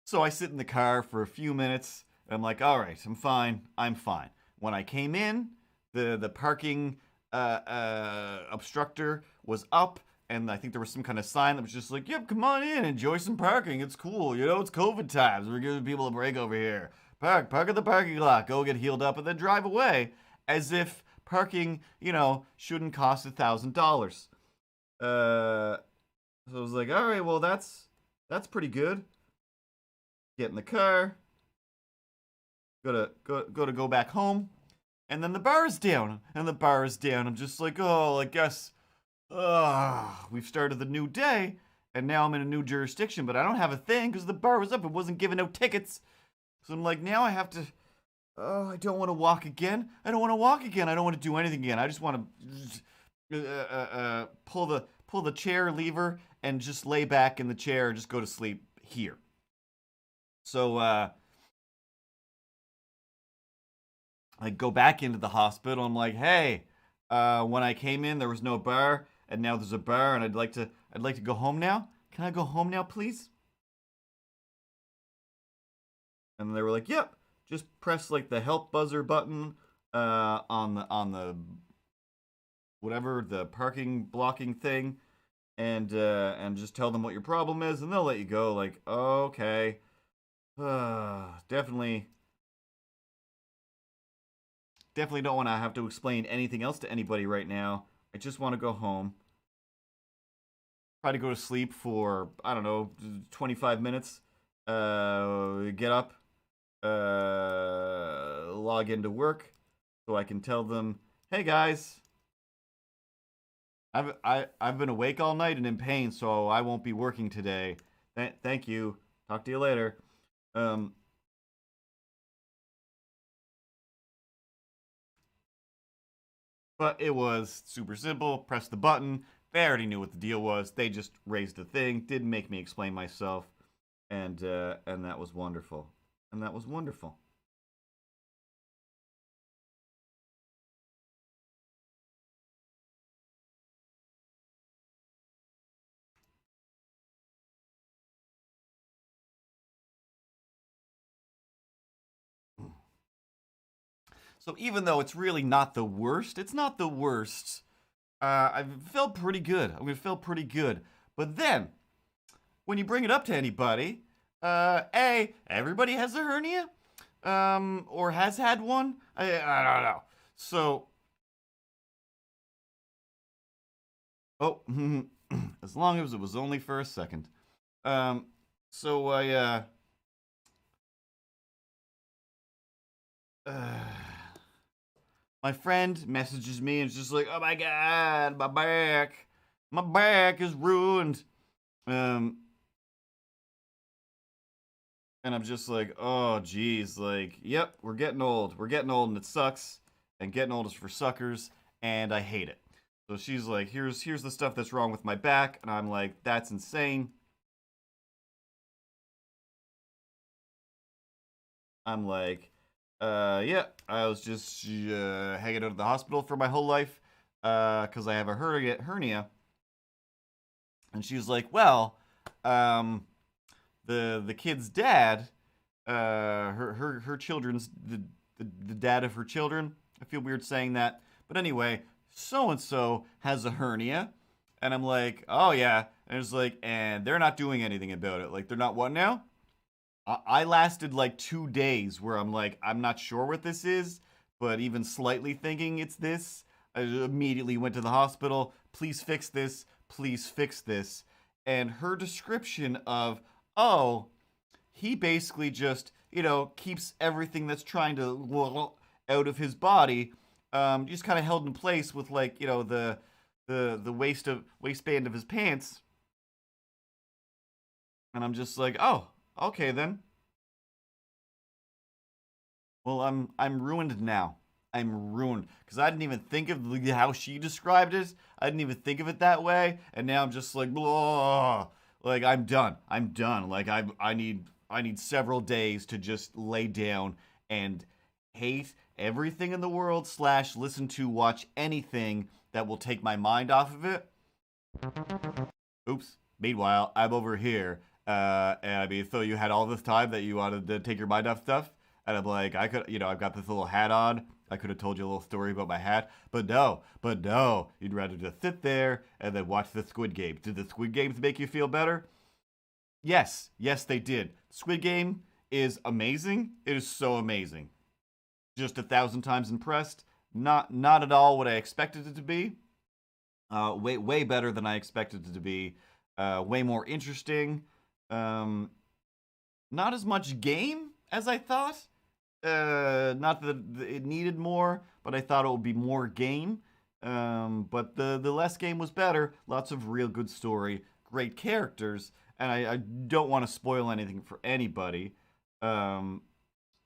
so I sit in the car for a few minutes. And I'm like, all right, I'm fine. I'm fine. When I came in, the parking obstructor was up, and I think there was some kind of sign that was just like, "Yep, come on in, enjoy some parking. It's cool. It's COVID times. We're giving people a break over here. Park at the parking lot. Go get healed up, and then drive away, as if parking, shouldn't cost $1,000." Uh, so I was like, "All right, well, that's pretty good." Get in the car. Go back home, and then the bar is down, I'm just like, oh, I guess we've started the new day, and now I'm in a new jurisdiction, but I don't have a thing because the bar was up. It wasn't giving out tickets. So I'm like, now I have to. Oh, I don't want to walk again. I don't want to do anything again. I just want to pull the chair lever and just lay back in the chair and just go to sleep here. So I go back into the hospital. I'm like, hey, when I came in, there was no bar, and now there's a bar, and I'd like to go home now. Can I go home now, please? And they were like, yep. Just press like the help buzzer button on the whatever the parking blocking thing, and just tell them what your problem is, and they'll let you go. Like, okay, definitely don't want to have to explain anything else to anybody right now. I just want to go home. Try to go to sleep for, I don't know, 25 minutes. Get up, log into work so I can tell them, hey guys, I've been awake all night and in pain, so I won't be working today. Thank you. Talk to you later. Um, but it was super simple. Press the button. They already knew what the deal was. They just raised the thing. Didn't make me explain myself, and that was wonderful. And that was wonderful. So even though it's really not the worst, it's not the worst. I felt pretty good. I'm gonna feel pretty good. But then, when you bring it up to anybody, everybody has a hernia, or has had one. I don't know. So, oh, as long as it was only for a second. Um, so uh, my friend messages me and is just like, "Oh my god, my back is ruined." Um, and I'm just like, "Oh, geez, like, yep, we're getting old, and it sucks, and getting old is for suckers, and I hate it." So she's like, "Here's the stuff that's wrong with my back," and I'm like, "That's insane." I'm like, yeah, I was just hanging out at the hospital for my whole life, because I have a hernia." And she's like, "Well, um, the kid's dad, her children's the dad of her children. I feel weird saying that, but anyway, so and so has a hernia." And I'm like, "Oh yeah," and it's like, and they're not doing anything about it. Like, they're not what now? I lasted like 2 days where I'm like, I'm not sure what this is, but even slightly thinking it's this, I immediately went to the hospital. "Please fix this. Please fix this." And her description of, oh, he basically just, keeps everything that's trying to out of his body, just kind of held in place with, like, the waistband of his pants. And I'm just like, oh, okay then. Well, I'm ruined now. I'm ruined because I didn't even think of how she described it. I didn't even think of it that way, and now I'm just like, blah. Like, I'm done. I'm done. Like, I need several days to just lay down and hate everything in the world slash listen to watch anything that will take my mind off of it. Oops. Meanwhile, I'm over here. And I mean, so you had all this time that you wanted to take your mind off stuff, and I'm like, I could, I've got this little hat on. I could have told you a little story about my hat, but no, you'd rather just sit there and then watch the Squid Game. Did the Squid Games make you feel better? Yes, they did. Squid Game is amazing. It is so amazing. Just 1,000 times impressed. Not at all what I expected it to be. Way better than I expected it to be. Way more interesting. Um, Not as much game as I thought. Not that it needed more, but I thought it would be more game. But the less game was better. Lots of real good story, great characters, and I don't want to spoil anything for anybody. Um,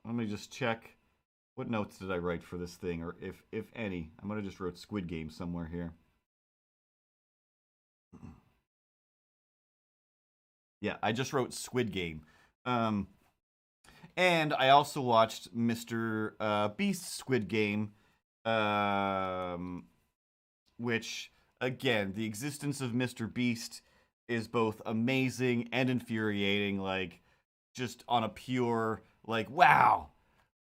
Let me just check. What notes did I write for this thing, or if any? I might have just wrote Squid Game somewhere here. Yeah, I just wrote Squid Game. Um, and I also watched Mr. Beast's Squid Game, um, which, again, the existence of Mr. Beast is both amazing and infuriating. Like, just on a pure, like, wow,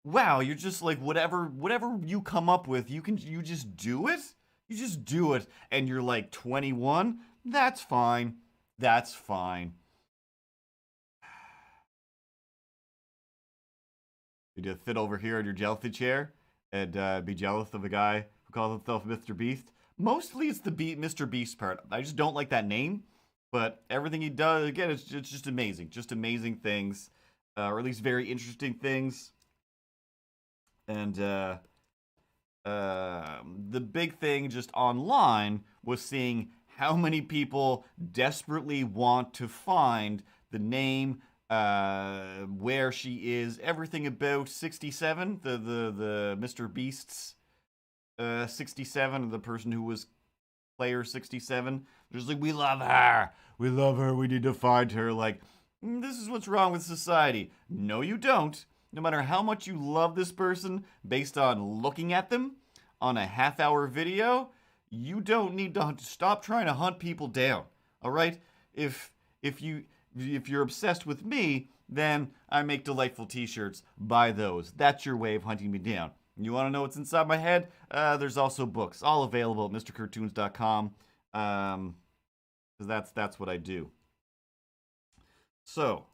you're just like, whatever you come up with, you just do it. You just do it, and you're like 21. That's fine. That's fine. You just sit over here in your jealousy chair and be jealous of a guy who calls himself Mr. Beast. Mostly it's the Mr. Beast part. I just don't like that name, but everything he does, again, it's just amazing. Just amazing things, or at least very interesting things. And the big thing just online was seeing how many people desperately want to find the name, where she is, everything about 67, the Mr. Beast's 67, the person who was player 67. They're just like, we love her. We love her. We need to find her. Like, this is what's wrong with society. No, you don't. No matter how much you love this person based on looking at them on a half-hour video, you don't need to stop trying to hunt people down. All right? If you're obsessed with me, then I make delightful t-shirts. Buy those. That's your way of hunting me down. You want to know what's inside my head? There's also books, all available at mrcartoons.com. Because that's what I do. So,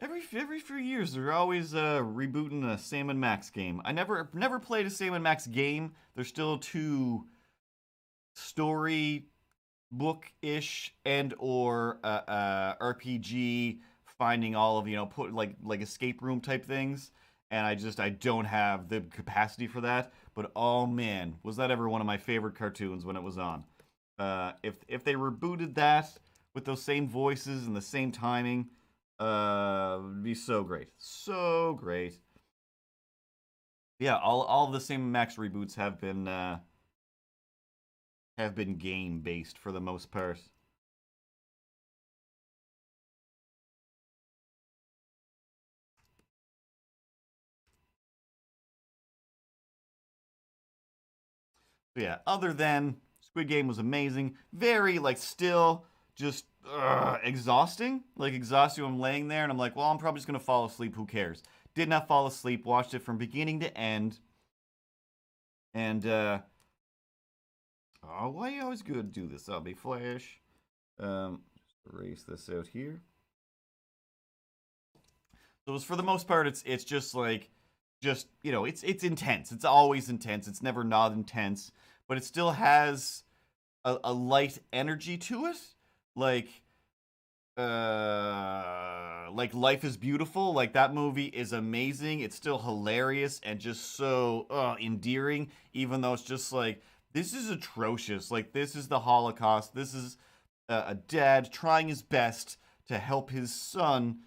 every few years, they're always rebooting a Sam and Max game. I never played a Sam and Max game. They're still too story book-ish and or RPG, finding all of put like escape room type things, and I don't have the capacity for that. But oh man, was that ever one of my favorite cartoons when it was on. If they rebooted that with those same voices and the same timing, it'd be so great. So great. Yeah, all of the Sam and Max reboots have been game based for the most part. But yeah, other than Squid Game was amazing, very still just exhausting. Like exhausting. I'm laying there and I'm like, well, I'm probably just gonna fall asleep. Who cares? Did not fall asleep. Watched it from beginning to end. And oh, why are you always good to do this? I'll be Flash. Just erase this out here. So for the most part, it's just it's intense. It's always intense. It's never not intense, but it still has a light energy to it. Like Life is Beautiful. Like that movie is amazing. It's still hilarious and just so endearing, even though it's just like, this is atrocious. Like, this is the Holocaust. This is a dad trying his best to help his son.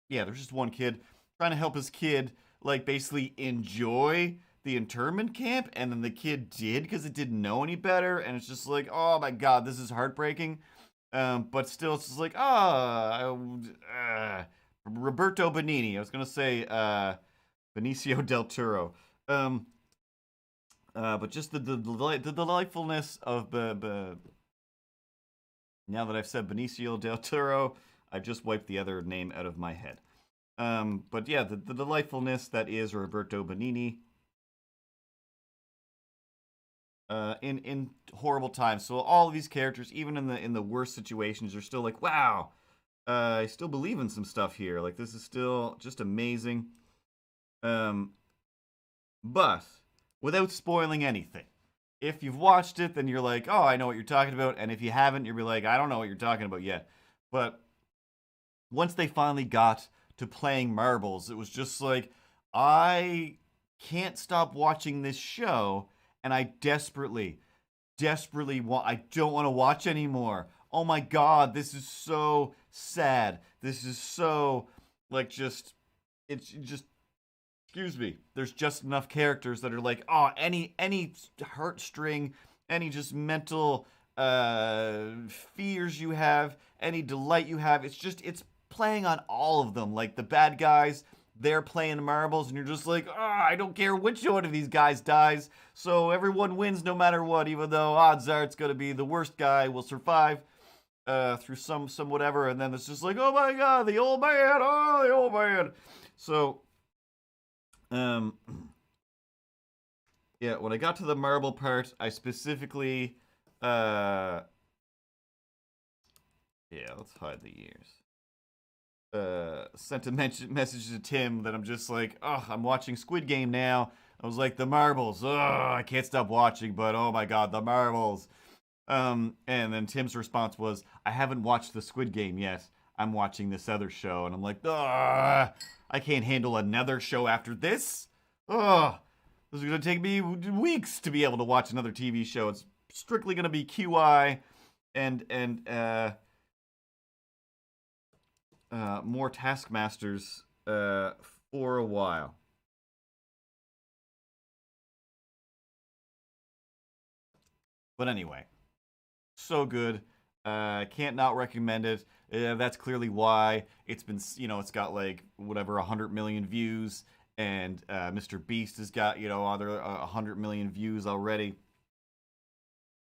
Yeah, there's just one kid trying to help his kid, basically enjoy the internment camp, and then the kid did because it didn't know any better, and it's just like, oh my god, this is heartbreaking. But still, it's just like, Roberto Benigni. I was gonna say Benicio del Toro. But just the delightfulness of now that I've said Benicio del Toro, I've just wiped the other name out of my head. But yeah, the delightfulness that is Roberto Benigni. In horrible times. So all of these characters, even in the worst situations, are still like, wow, I still believe in some stuff here. Like, this is still just amazing. But without spoiling anything, if you've watched it, then you're like, oh, I know what you're talking about. And if you haven't, you'll be like, I don't know what you're talking about yet. But once they finally got to playing marbles, it was just like, I can't stop watching this show, and I desperately want, I don't want to watch anymore. Oh my god, this is so sad. This is so, it's just, excuse me, there's just enough characters that are like, oh, any heartstring, any just mental fears you have, any delight you have, it's playing on all of them. Like the bad guys, they're playing marbles, and you're just like, oh, I don't care which one of these guys dies, so everyone wins no matter what, even though odds are it's going to be the worst guy will survive through some whatever, and then it's just like, oh my god, the old man, oh, the old man. So, yeah, when I got to the marble part, I specifically, yeah, let's hide the ears. Sent a message to Tim that I'm just like, oh, I'm watching Squid Game now. I was like, the marbles, oh, I can't stop watching, but oh my god, the marbles. And then Tim's response was, I haven't watched the Squid Game yet. I'm watching this other show. And I'm like, ah, I can't handle another show after this. Ugh. This is going to take me weeks to be able to watch another TV show. It's strictly going to be QI and more Taskmasters for a while. But anyway, so good. Can't not recommend it. That's clearly why it's been, it's got like whatever 100 million views, and Mr. Beast has got other 100 million views already.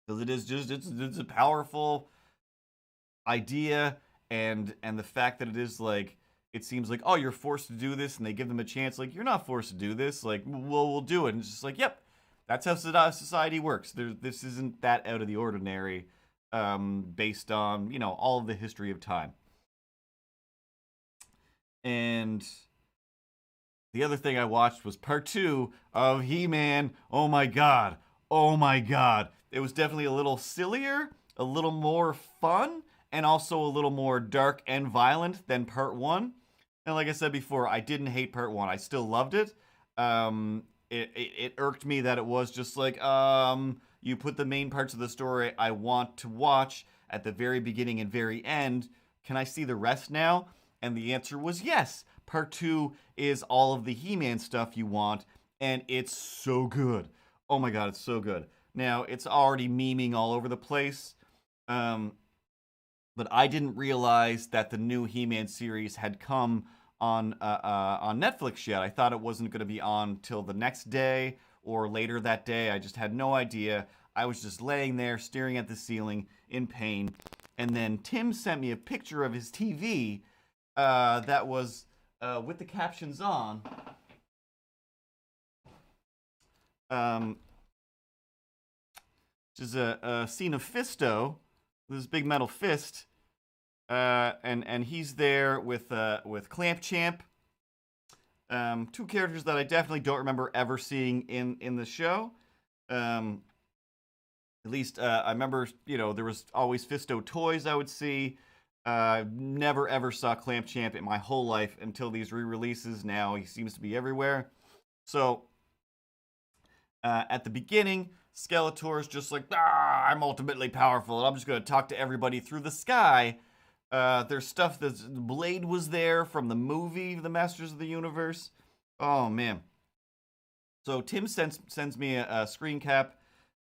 Because it is just it's a powerful idea, and the fact that it is like, it seems like, oh, you're forced to do this, and they give them a chance. Like, you're not forced to do this. Like, we'll do it. And it's just like, yep, that's how society works. This isn't that out of the ordinary, based on all of the history of time. And the other thing I watched was part 2 of He-Man. Oh my god. Oh my god. It was definitely a little sillier, a little more fun, and also a little more dark and violent than part 1. And like I said before, I didn't hate part 1. I still loved it. It irked me that it was just like, you put the main parts of the story I want to watch at the very beginning and very end. Can I see the rest now? And the answer was yes. Part 2 is all of the He-Man stuff you want, and it's so good. Oh my god, it's so good. Now, it's already memeing all over the place, but I didn't realize that the new He-Man series had come on Netflix yet. I thought it wasn't going to be on till the next day or later that day. I just had no idea. I was just laying there staring at the ceiling in pain, and then Tim sent me a picture of his TV that was with the captions on. Which is a scene of Fisto with his big metal fist, and he's there with Clamp Champ, two characters that I definitely don't remember ever seeing in the show. At least I remember, there was always Fisto toys I would see. Never ever saw Clamp Champ in my whole life until these re-releases. Now he seems to be everywhere. So at the beginning, Skeletor's just like, I'm ultimately powerful, and I'm just going to talk to everybody through the sky. There's stuff that's... Blade was there from the movie, The Masters of the Universe. Oh, man. So Tim sends me a screen cap,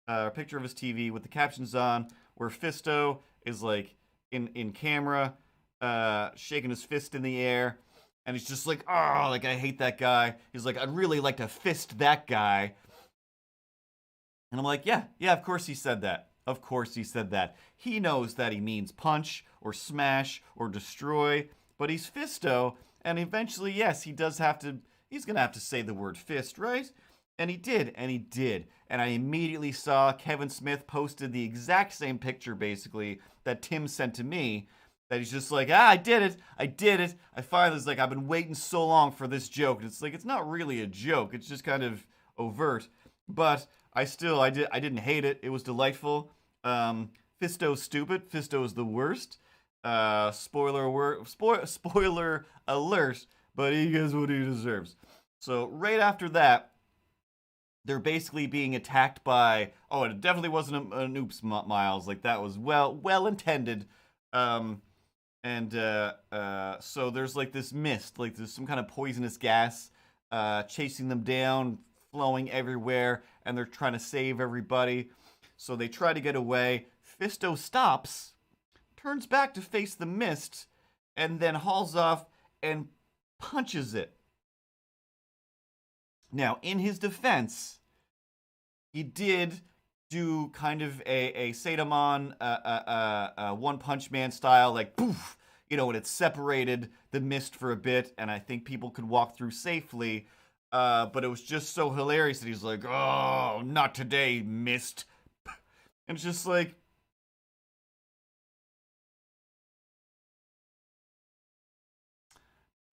a picture of his TV with the captions on, where Fisto is like in camera, shaking his fist in the air, and he's just like, I hate that guy. He's like, I'd really like to fist that guy. And I'm like, yeah, of course he said that. Of course he said that. He knows that he means punch or smash or destroy, but he's Fisto, and eventually, yes, he's going to have to say the word fist, right? And he did. And I immediately saw Kevin Smith posted the exact same picture, basically, that Tim sent to me, that he's just like, I did it. I finally was like, I've been waiting so long for this joke. And it's like, it's not really a joke. It's just kind of overt. But I didn't hate it. It was delightful. Fisto's stupid. Fisto's the worst. Spoiler alert, but he gets what he deserves. So right after that, they're basically being attacked by, it definitely wasn't an oops, Miles. Like, that was well intended. So there's like this mist, like there's some kind of poisonous gas chasing them down, flowing everywhere, and they're trying to save everybody. So they try to get away. Fisto stops, turns back to face the mist, and then hauls off and punches it. Now, in his defense, he did do kind of a Satamon, One Punch Man style, like poof, and it separated the mist for a bit, and I think people could walk through safely. But it was just so hilarious that he's like, oh, not today, mist. And it's just like,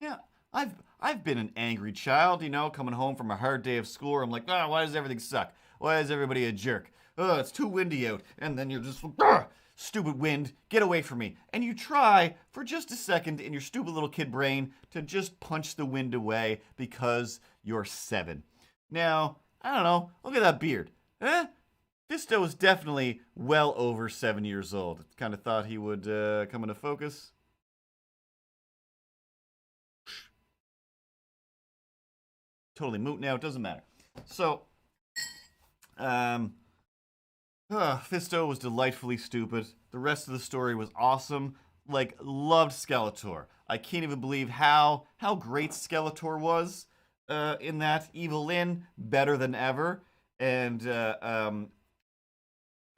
yeah, I've been an angry child, coming home from a hard day of school. I'm like, why does everything suck? Why is everybody a jerk? It's too windy out. And then you're just like, stupid wind, get away from me. And you try for just a second in your stupid little kid brain to just punch the wind away because you're 7. Now, I don't know, look at that beard. Eh? Fisto is definitely well over 7 years old. Kind of thought he would come into focus. Totally moot now, it doesn't matter. So, Fisto was delightfully stupid. The rest of the story was awesome. Like, loved Skeletor. I can't even believe how great Skeletor was in that. Evelyn, better than ever. And, I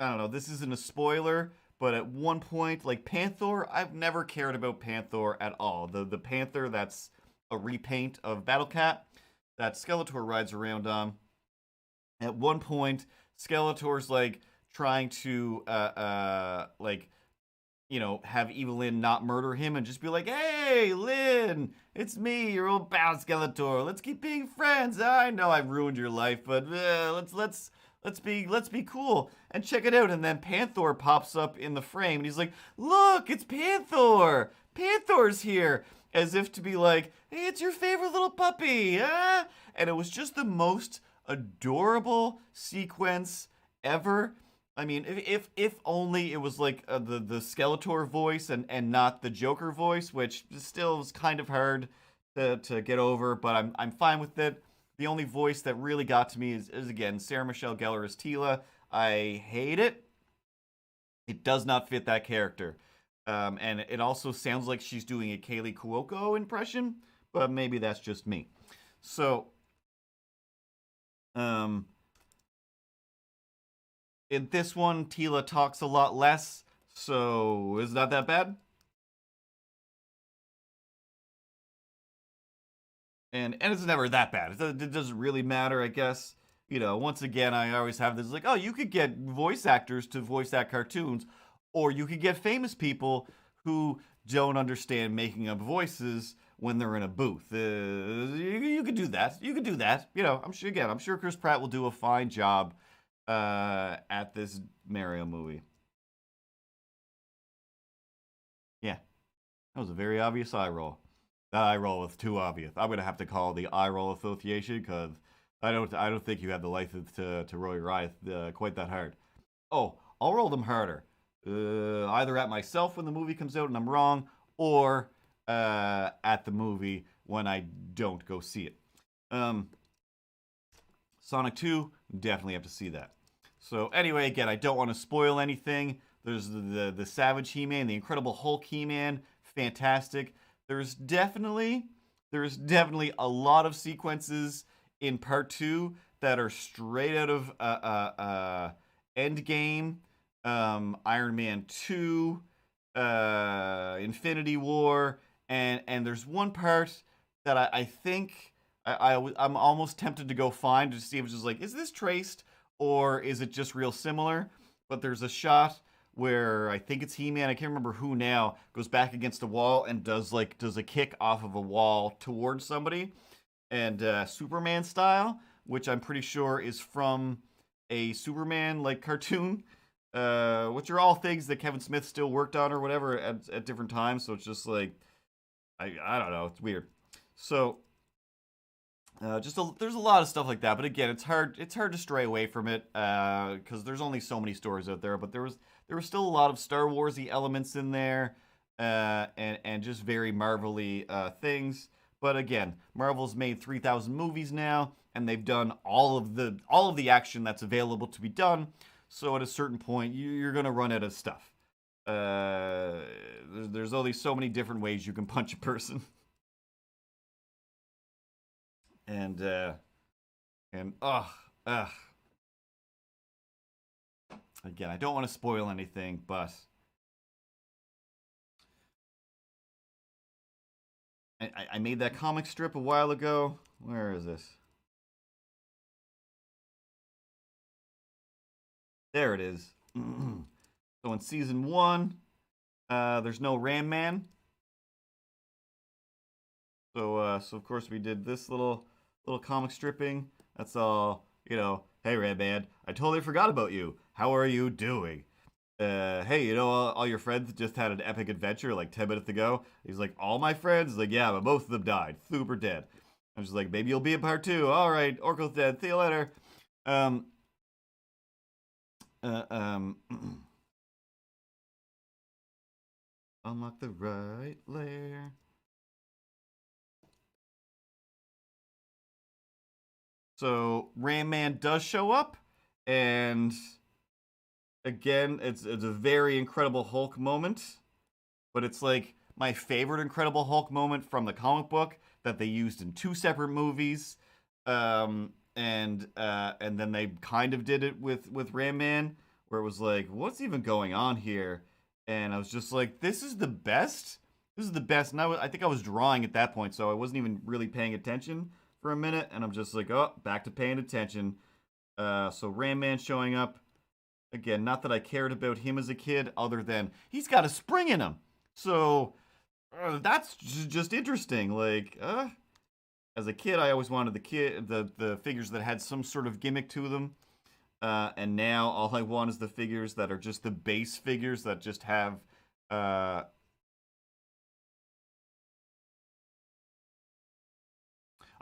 don't know, this isn't a spoiler, but at one point, like, Panther, I've never cared about Panther at all. The Panther that's a repaint of Battle Cat that Skeletor rides around on. At one point, Skeletor's, like, trying to, like, you know, have Evelyn not murder him and just be like, hey, Lynn, it's me, your old pal Skeletor. Let's keep being friends. I know I've ruined your life, but let's be cool and check it out. And then Panther pops up in the frame and he's like, look, it's Panther. Panther's here. As if to be like, hey, it's your favorite little puppy, huh? And it was just the most adorable sequence ever. I mean, if only it was like the Skeletor voice and not the Joker voice, which still was kind of hard to get over, but I'm fine with it. The only voice that really got to me is again, Sarah Michelle Gellar as Tila. I hate it. It does not fit that character. And it also sounds like she's doing a Kaylee Cuoco impression, but maybe that's just me. So, in this one, Tila talks a lot less, so it's not that bad. And it's never that bad. It doesn't really matter, I guess. You know, once again, I always have this like, oh, you could get voice actors to voice act cartoons, or you could get famous people who don't understand making up voices when they're in a booth. You could do that. You could do that. You know, I'm sure Chris Pratt will do a fine job at this Mario movie. Yeah, that was a very obvious eye roll. That eye roll was too obvious. I'm gonna have to call the eye roll association because I don't think you have the license to roll your eyes quite that hard. Oh, I'll roll them harder. Either at myself when the movie comes out and I'm wrong, or at the movie when I don't go see it. Sonic 2, definitely have to see that. So anyway, again, I don't want to spoil anything. There's the Savage He-Man, the Incredible Hulk He-Man, fantastic. There's definitely a lot of sequences in part 2 that are straight out of Endgame, Iron Man 2, Infinity War, and there's one part that I think I'm almost tempted to go find to see if it's just like, is this traced or is it just real similar? But there's a shot where I think it's He-Man, I can't remember who now, goes back against a wall and does a kick off of a wall towards somebody, and Superman style, which I'm pretty sure is from a Superman like cartoon, which are all things that Kevin Smith still worked on or whatever at different times. So it's just like I don't know, it's weird. So there's a lot of stuff like that, but again, it's hard to stray away from it because there's only so many stories out there. But there was still a lot of Star Warsy elements in there, and just very Marvel-y things. But again, Marvel's made 3,000 movies now, and they've done all of the action that's available to be done. So at a certain point, you're gonna run out of stuff. There's only so many different ways you can punch a person. And again, I don't want to spoil anything, but I made that comic strip a while ago. Where is this? There it is. So in season 1, there's no Ram Man. So of course we did this little comic stripping. That's all, you know. Hey, Ram Man, I totally forgot about you. How are you doing? Hey, you know, all your friends just had an epic adventure like 10 minutes ago. He's like, all my friends? He's like, yeah, but most of them died. Super dead. I'm just like, maybe you'll be in part two. All right, Oracle's dead. See you later. Um, uh, um, unlock the right layer. So Ram Man does show up, and again, it's a very Incredible Hulk moment, but it's like my favorite Incredible Hulk moment from the comic book that they used in two separate movies, and then they kind of did it with Ram Man, where it was like, what's even going on here? And I was just like, this is the best. This is the best. And I think I was drawing at that point, so I wasn't even really paying attention for a minute, and I'm just like, oh, back to paying attention. So Ram Man showing up again. Not that I cared about him as a kid, other than he's got a spring in him. So that's just interesting. Like, as a kid, I always wanted the figures that had some sort of gimmick to them. And now all I want is the figures that are just the base figures that just have.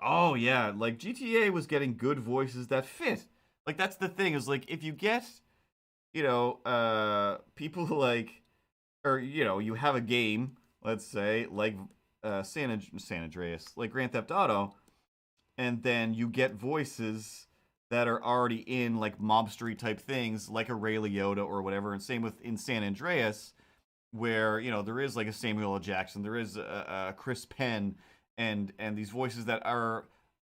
Oh yeah, like GTA was getting good voices that fit. Like that's the thing is like if you get people like or you have a game, let's say like San Andreas, like Grand Theft Auto, and then you get voices that are already in like mobstery type things, like a Ray Liotta or whatever. And same with in San Andreas, where there is like a Samuel L. Jackson, there is a Chris Penn, and these voices that are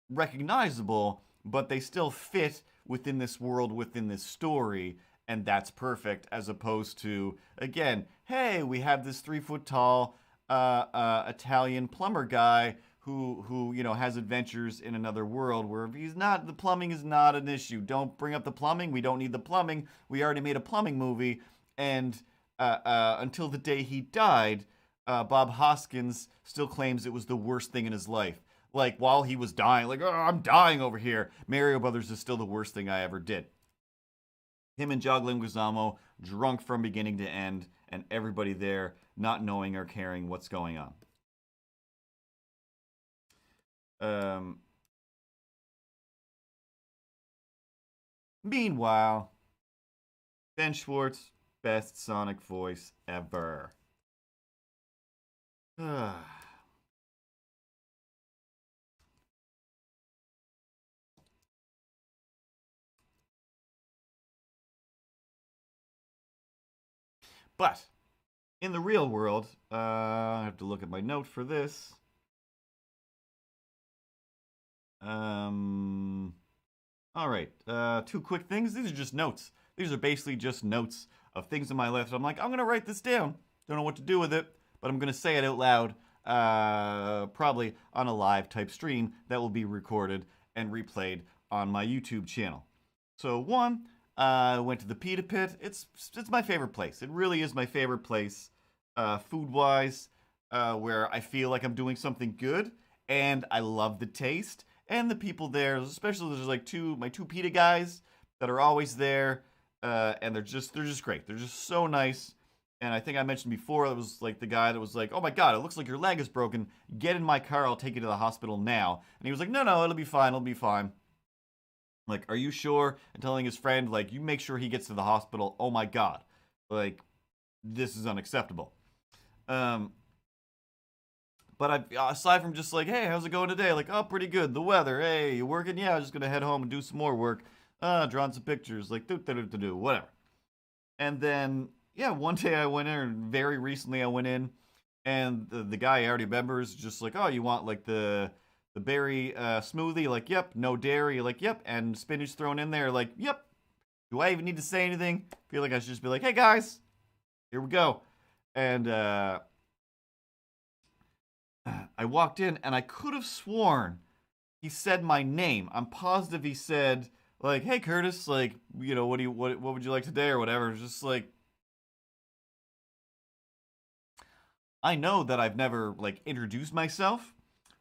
recognizable, but they still fit within this world, within this story, and that's perfect. As opposed to again, hey, we have this 3 foot tall Italian plumber guy who has adventures in another world where he's not the plumbing is not an issue. Don't bring up the plumbing. We don't need the plumbing. We already made a plumbing movie, and until the day he died, Bob Hoskins still claims it was the worst thing in his life. Like while he was dying, like oh, I'm dying over here. Mario Brothers is still the worst thing I ever did. Him and Jog Leguizamo drunk from beginning to end, and everybody there not knowing or caring what's going on. Um, Meanwhile, Ben Schwartz, best Sonic voice ever. But in the real world, I have to look at my note for this. All right. Two quick things. These are just notes. These are basically just notes of things in my life. So I'm like, I'm gonna write this down. Don't know what to do with it, but I'm gonna say it out loud. Probably on a live type stream that will be recorded and replayed on my YouTube channel. So one, I went to the Pita Pit. It's my favorite place. It really is my favorite place, food wise, where I feel like I'm doing something good, and I love the taste and the people there. Especially there's like my two pita guys that are always there, and they're just great. They're just so nice. And I think I mentioned before, it was like the guy that was like, "Oh my God, it looks like your leg is broken. Get in my car. I'll take you to the hospital now." And he was like, "No, no, it'll be fine. It'll be fine." Like, are you sure? And telling his friend, like, you make sure he gets to the hospital. Oh my God, like, this is unacceptable. Um, but aside from just like, hey, how's it going today? Like, oh, pretty good. The weather. Hey, you working? Yeah, I'm just gonna head home and do some more work. Drawing some pictures. Like, do whatever. And then, yeah, one day I went in, or very recently I went in, and the guy I already remembers just like, oh, you want like the berry smoothie? Like, yep. No dairy? Like, yep. And spinach thrown in there? Like, yep. Do I even need to say anything? I feel like I should just be like, hey guys, here we go. And I walked in, and I could have sworn he said my name. I'm positive he said like, hey Curtis, like, what would you like today or whatever. Just like, I know that I've never like introduced myself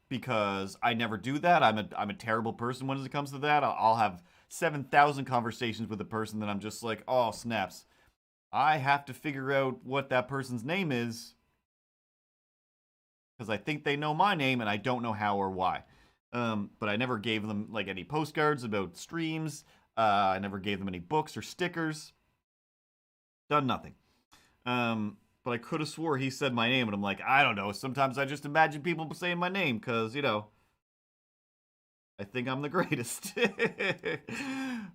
because I never do that. I'm a terrible person when it comes to that. I'll have 7,000 conversations with a person that I'm just like, oh snaps. I have to figure out what that person's name is because I think they know my name and I don't know how or why. But I never gave them like any postcards about streams. I never gave them any books or stickers. Done nothing. But I could have swore he said my name, and I'm like, I don't know. Sometimes I just imagine people saying my name because I think I'm the greatest.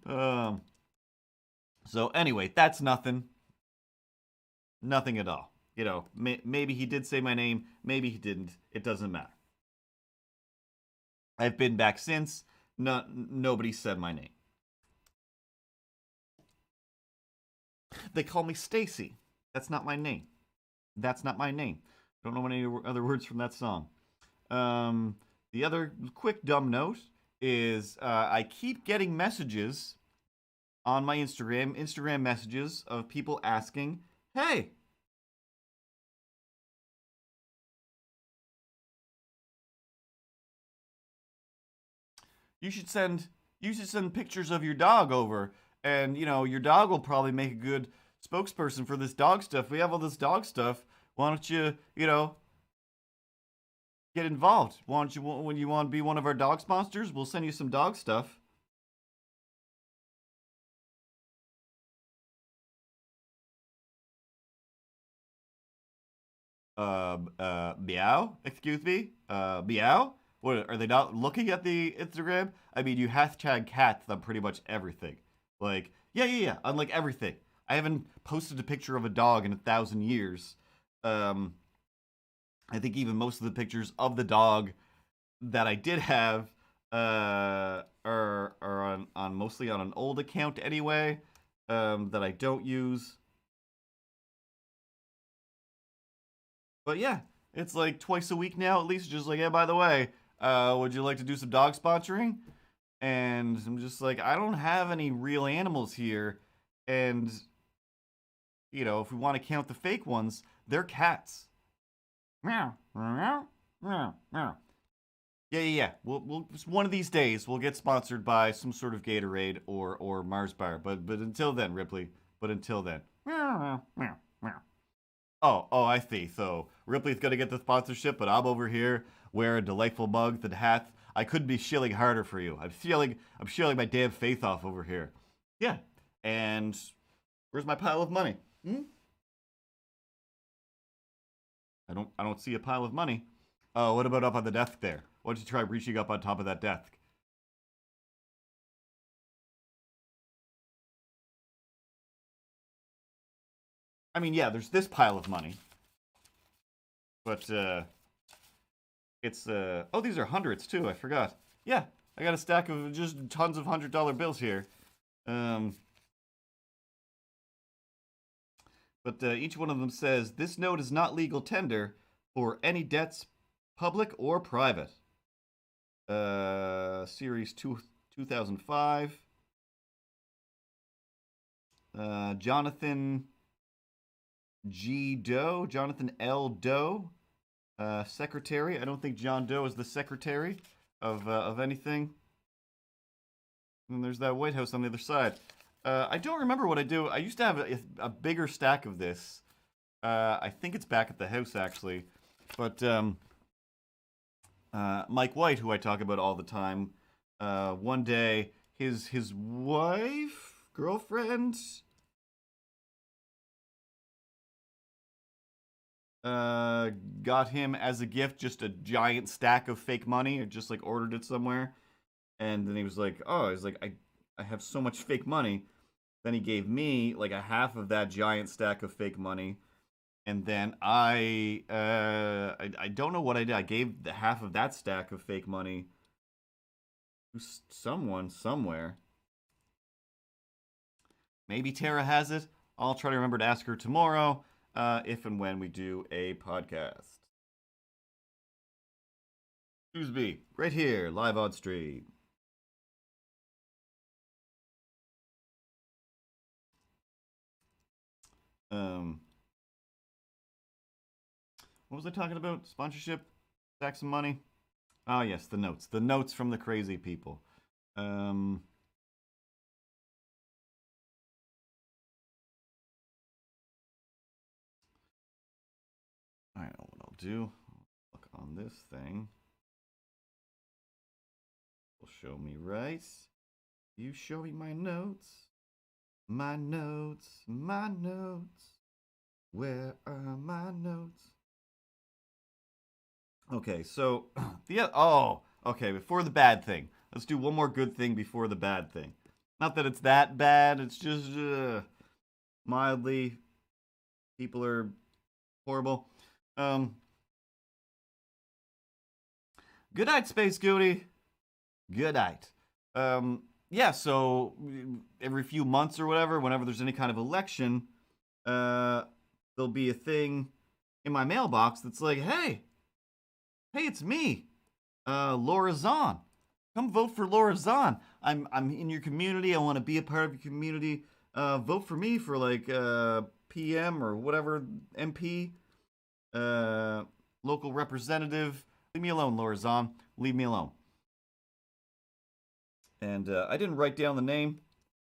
um, so anyway, that's nothing. Nothing at all. Maybe he did say my name, maybe he didn't. It doesn't matter. I've been back since. Nobody said my name. They call me Stacy. That's not my name. That's not my name. Don't know any other words from that song. The other quick dumb note is I keep getting messages on my Instagram messages of people asking, "Hey, you should send pictures of your dog over, and your dog will probably make a good spokesperson for this dog stuff. We have all this dog stuff. Why don't you get involved? Why don't you, when you want to be one of our dog sponsors, we'll send you some dog stuff." Meow? Excuse me? Meow? What, are they not looking at the Instagram? I mean, you hashtag cats on pretty much everything. Like, yeah, on like everything. I haven't posted a picture of a dog in 1,000 years. Um, I think even most of the pictures of the dog that I did have are on mostly on an old account anyway, that I don't use. But yeah, it's like twice a week now at least. Just like, yeah, by the way, would you like to do some dog sponsoring? And I'm just like, I don't have any real animals here, and if we want to count the fake ones, they're cats. Meow, meow, meow, meow. Yeah. We'll one of these days we'll get sponsored by some sort of Gatorade or Mars bar. But until then, Ripley. But until then. Meow, meow, meow. Oh, I see. So Ripley's gonna get the sponsorship, but I'm over here wearing delightful mugs and hats. I couldn't be shilling harder for you. I'm shilling my damn face off over here. Yeah. And where's my pile of money? I don't see a pile of money. Oh, what about up on the desk there? Why don't you try reaching up on top of that desk? I mean, yeah, there's this pile of money, but it's oh, these are hundreds too. I forgot. Yeah, I got a stack of just tons of $100 bills here. Um, but each one of them says this note is not legal tender for any debts, public or private. Series 2005. Jonathan G. Doe, Jonathan L. Doe, secretary. I don't think John Doe is the secretary of anything. And there's that White House on the other side. I don't remember what I do. I used to have a bigger stack of this. I think it's back at the house actually, but Mike White, who I talk about all the time, one day his wife, girlfriend, got him as a gift just a giant stack of fake money, or just like ordered it somewhere. And then he was like, "Oh, he's like, I have so much fake money." Then he gave me like a half of that giant stack of fake money, and then I don't know what I did. I gave the half of that stack of fake money to someone somewhere. Maybe Tara has it. I'll try to remember to ask her tomorrow, if and when we do a podcast. Tuesday, right here, live on stream. What was I talking about? Sponsorship? Stack some money? Oh, yes, the notes. The notes from the crazy people. I know what I'll do. Look on this thing. Will show me right. You show me my notes. My notes. My notes. Where are my notes? Okay, so okay, before the bad thing. Let's do one more good thing before the bad thing. Not that it's that bad, it's just mildly people are horrible. Good night, Space Goody. Good night. Yeah, so every few months or whatever, whenever there's any kind of election, there'll be a thing in my mailbox that's like, hey, it's me, Laura Zahn. Come vote for Laura Zahn. I'm in your community. I want to be a part of your community. Vote for me for like PM or whatever, MP, local representative. Leave me alone, Laura Zahn. Leave me alone. And I didn't write down the name.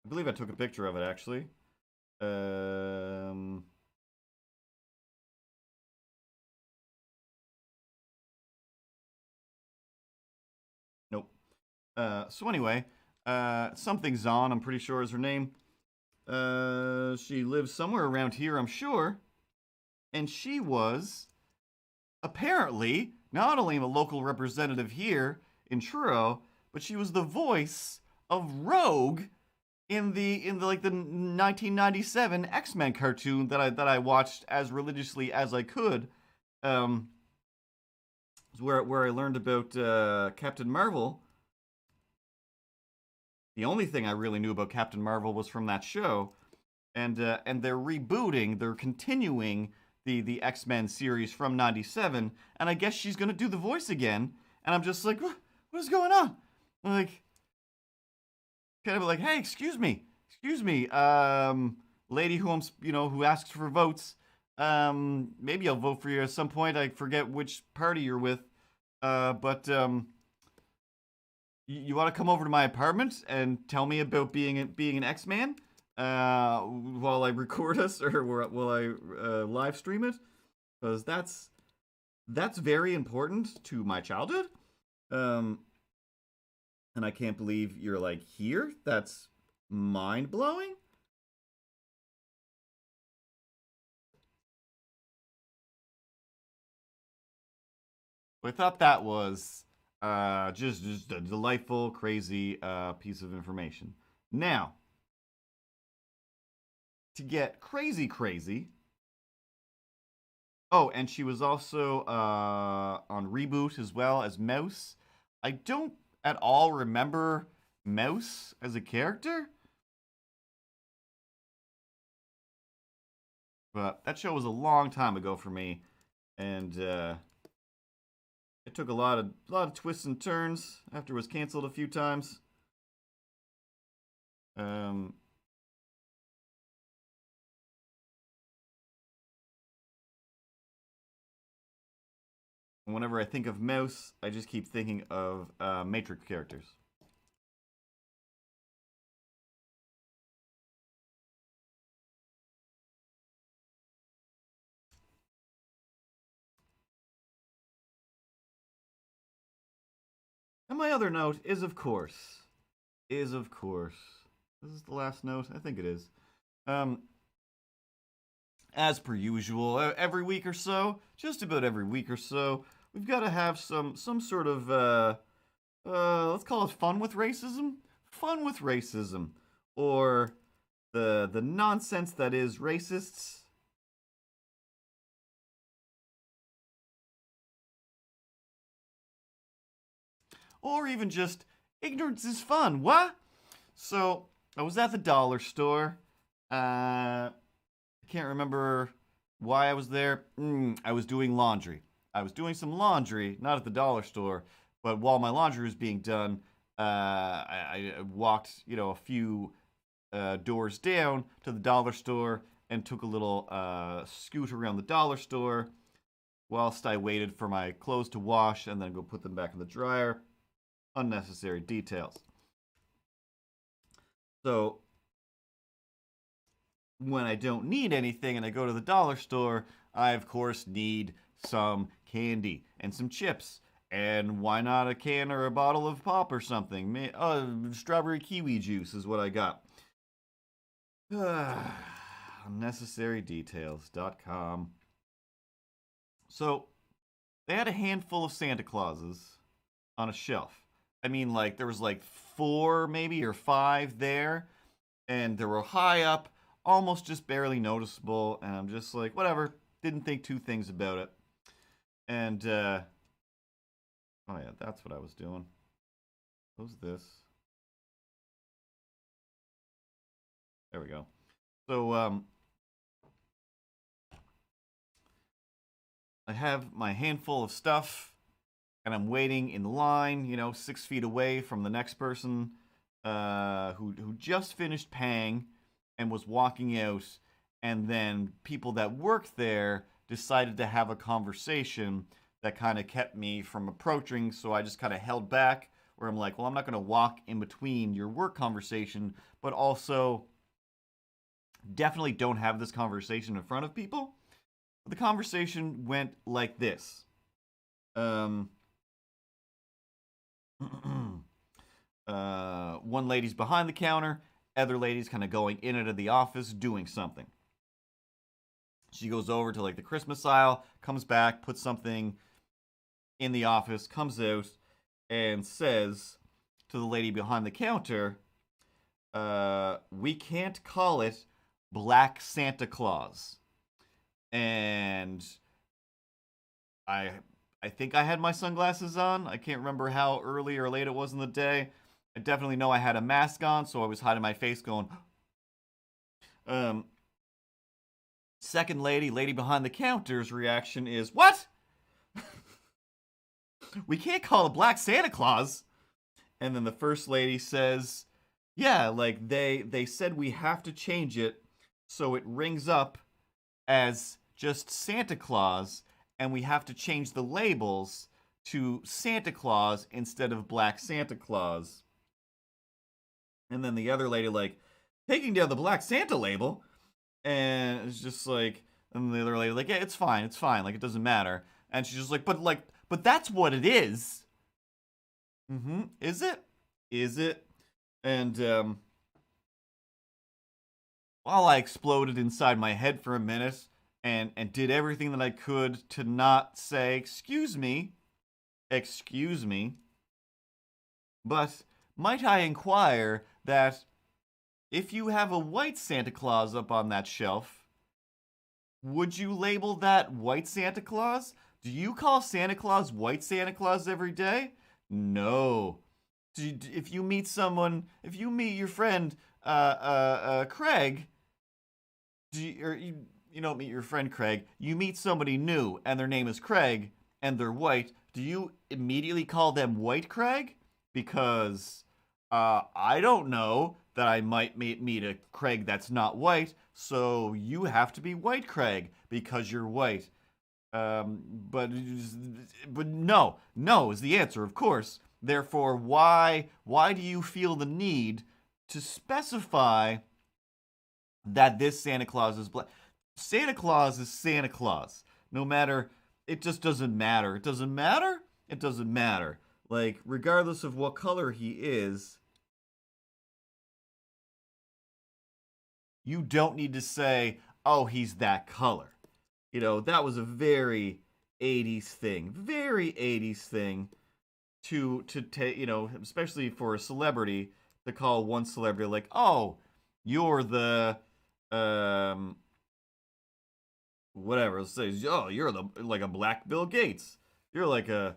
I believe I took a picture of it, actually. Nope. So anyway, something Zahn, I'm pretty sure is her name. She lives somewhere around here, I'm sure. And she was apparently not only a local representative here in Truro, but she was the voice of Rogue in the 1997 X-Men cartoon that I watched as religiously as I could. Where I learned about Captain Marvel. The only thing I really knew about Captain Marvel was from that show, and they're rebooting, they're continuing the X-Men series from '97, and I guess she's gonna do the voice again, and I'm just like, what is going on? I'm like, kind of like, hey, excuse me, lady who asks for votes. Maybe I'll vote for you at some point. I forget which party you're with. But you want to come over to my apartment and tell me about being an X-Man while I record us or while I live stream it? Because that's very important to my childhood. And I can't believe you're like here. That's mind blowing. I thought that was just a delightful, crazy piece of information. Now, to get crazy. Oh, and she was also on Reboot as well as Mouse. I don't at all remember Mouse as a character. But that show was a long time ago for me. And it took a lot of twists and turns after it was canceled a few times. And whenever I think of Mouse, I just keep thinking of Matrix characters. And my other note is, of course, this is the last note? I think it is. As per usual, every week or so, just about every week or so, we've got to have some sort of, let's call it fun with racism? Fun with racism. Or the nonsense that is racists. Or even just, ignorance is fun, what? So, I was at the dollar store. I can't remember why I was there. I was doing laundry. I was doing some laundry, not at the dollar store, but while my laundry was being done, I walked, a few doors down to the dollar store and took a little scoot around the dollar store whilst I waited for my clothes to wash and then go put them back in the dryer. Unnecessary details. So, when I don't need anything and I go to the dollar store, I, of course, need some candy and some chips. And why not a can or a bottle of pop or something? Strawberry kiwi juice is what I got. UnnecessaryDetails.com. So, they had a handful of Santa Clauses on a shelf. I mean, like, there was like 4 maybe or 5 there. And they were high up, almost just barely noticeable. And I'm just like, whatever. Didn't think 2 things about it. And, oh yeah, that's what I was doing. What was this? There we go. So, I have my handful of stuff, and I'm waiting in line, 6 feet away from the next person who just finished paying and was walking out, and then people that worked there decided to have a conversation that kind of kept me from approaching, so I just kind of held back, where I'm like, well, I'm not going to walk in between your work conversation, but also definitely don't have this conversation in front of people. The conversation went like this. One lady's behind the counter, other lady's kind of going in and out of the office doing something. She goes over to like the Christmas aisle, comes back, puts something in the office, comes out, and says to the lady behind the counter, we can't call it Black Santa Claus. And I think I had my sunglasses on. I can't remember how early or late it was in the day. I definitely know I had a mask on, so I was hiding my face going. Second lady behind the counter's reaction is, what? We can't call it Black Santa Claus. And then the first lady says, yeah, like they said we have to change it so it rings up as just Santa Claus, and we have to change the labels to Santa Claus instead of Black Santa Claus. And then the other lady, like, taking down the Black Santa label, and it's just like, and the other lady, like, yeah, it's fine, like, it doesn't matter. And she's just like, but that's what it is. Is it? And, while I exploded inside my head for a minute and did everything that I could to not say, excuse me, but might I inquire that if you have a white Santa Claus up on that shelf, would you label that White Santa Claus? Do you call Santa Claus White Santa Claus every day? No. If you meet your friend, Craig, you don't meet your friend Craig, you meet somebody new and their name is Craig and they're white, do you immediately call them White Craig? Because I don't know that I might meet a Craig that's not white, so you have to be White Craig because you're white. But no is the answer, of course. Therefore, why do you feel the need to specify that this Santa Claus is black? Santa Claus is Santa Claus. No matter, it just doesn't matter. It doesn't matter? It doesn't matter. Like, regardless of what color he is, you don't need to say, oh, he's that color. That was a very 80s thing. Very 80s thing to take, especially for a celebrity, to call one celebrity like, oh, you're the, whatever, let's say, oh, you're like a black Bill Gates. You're like a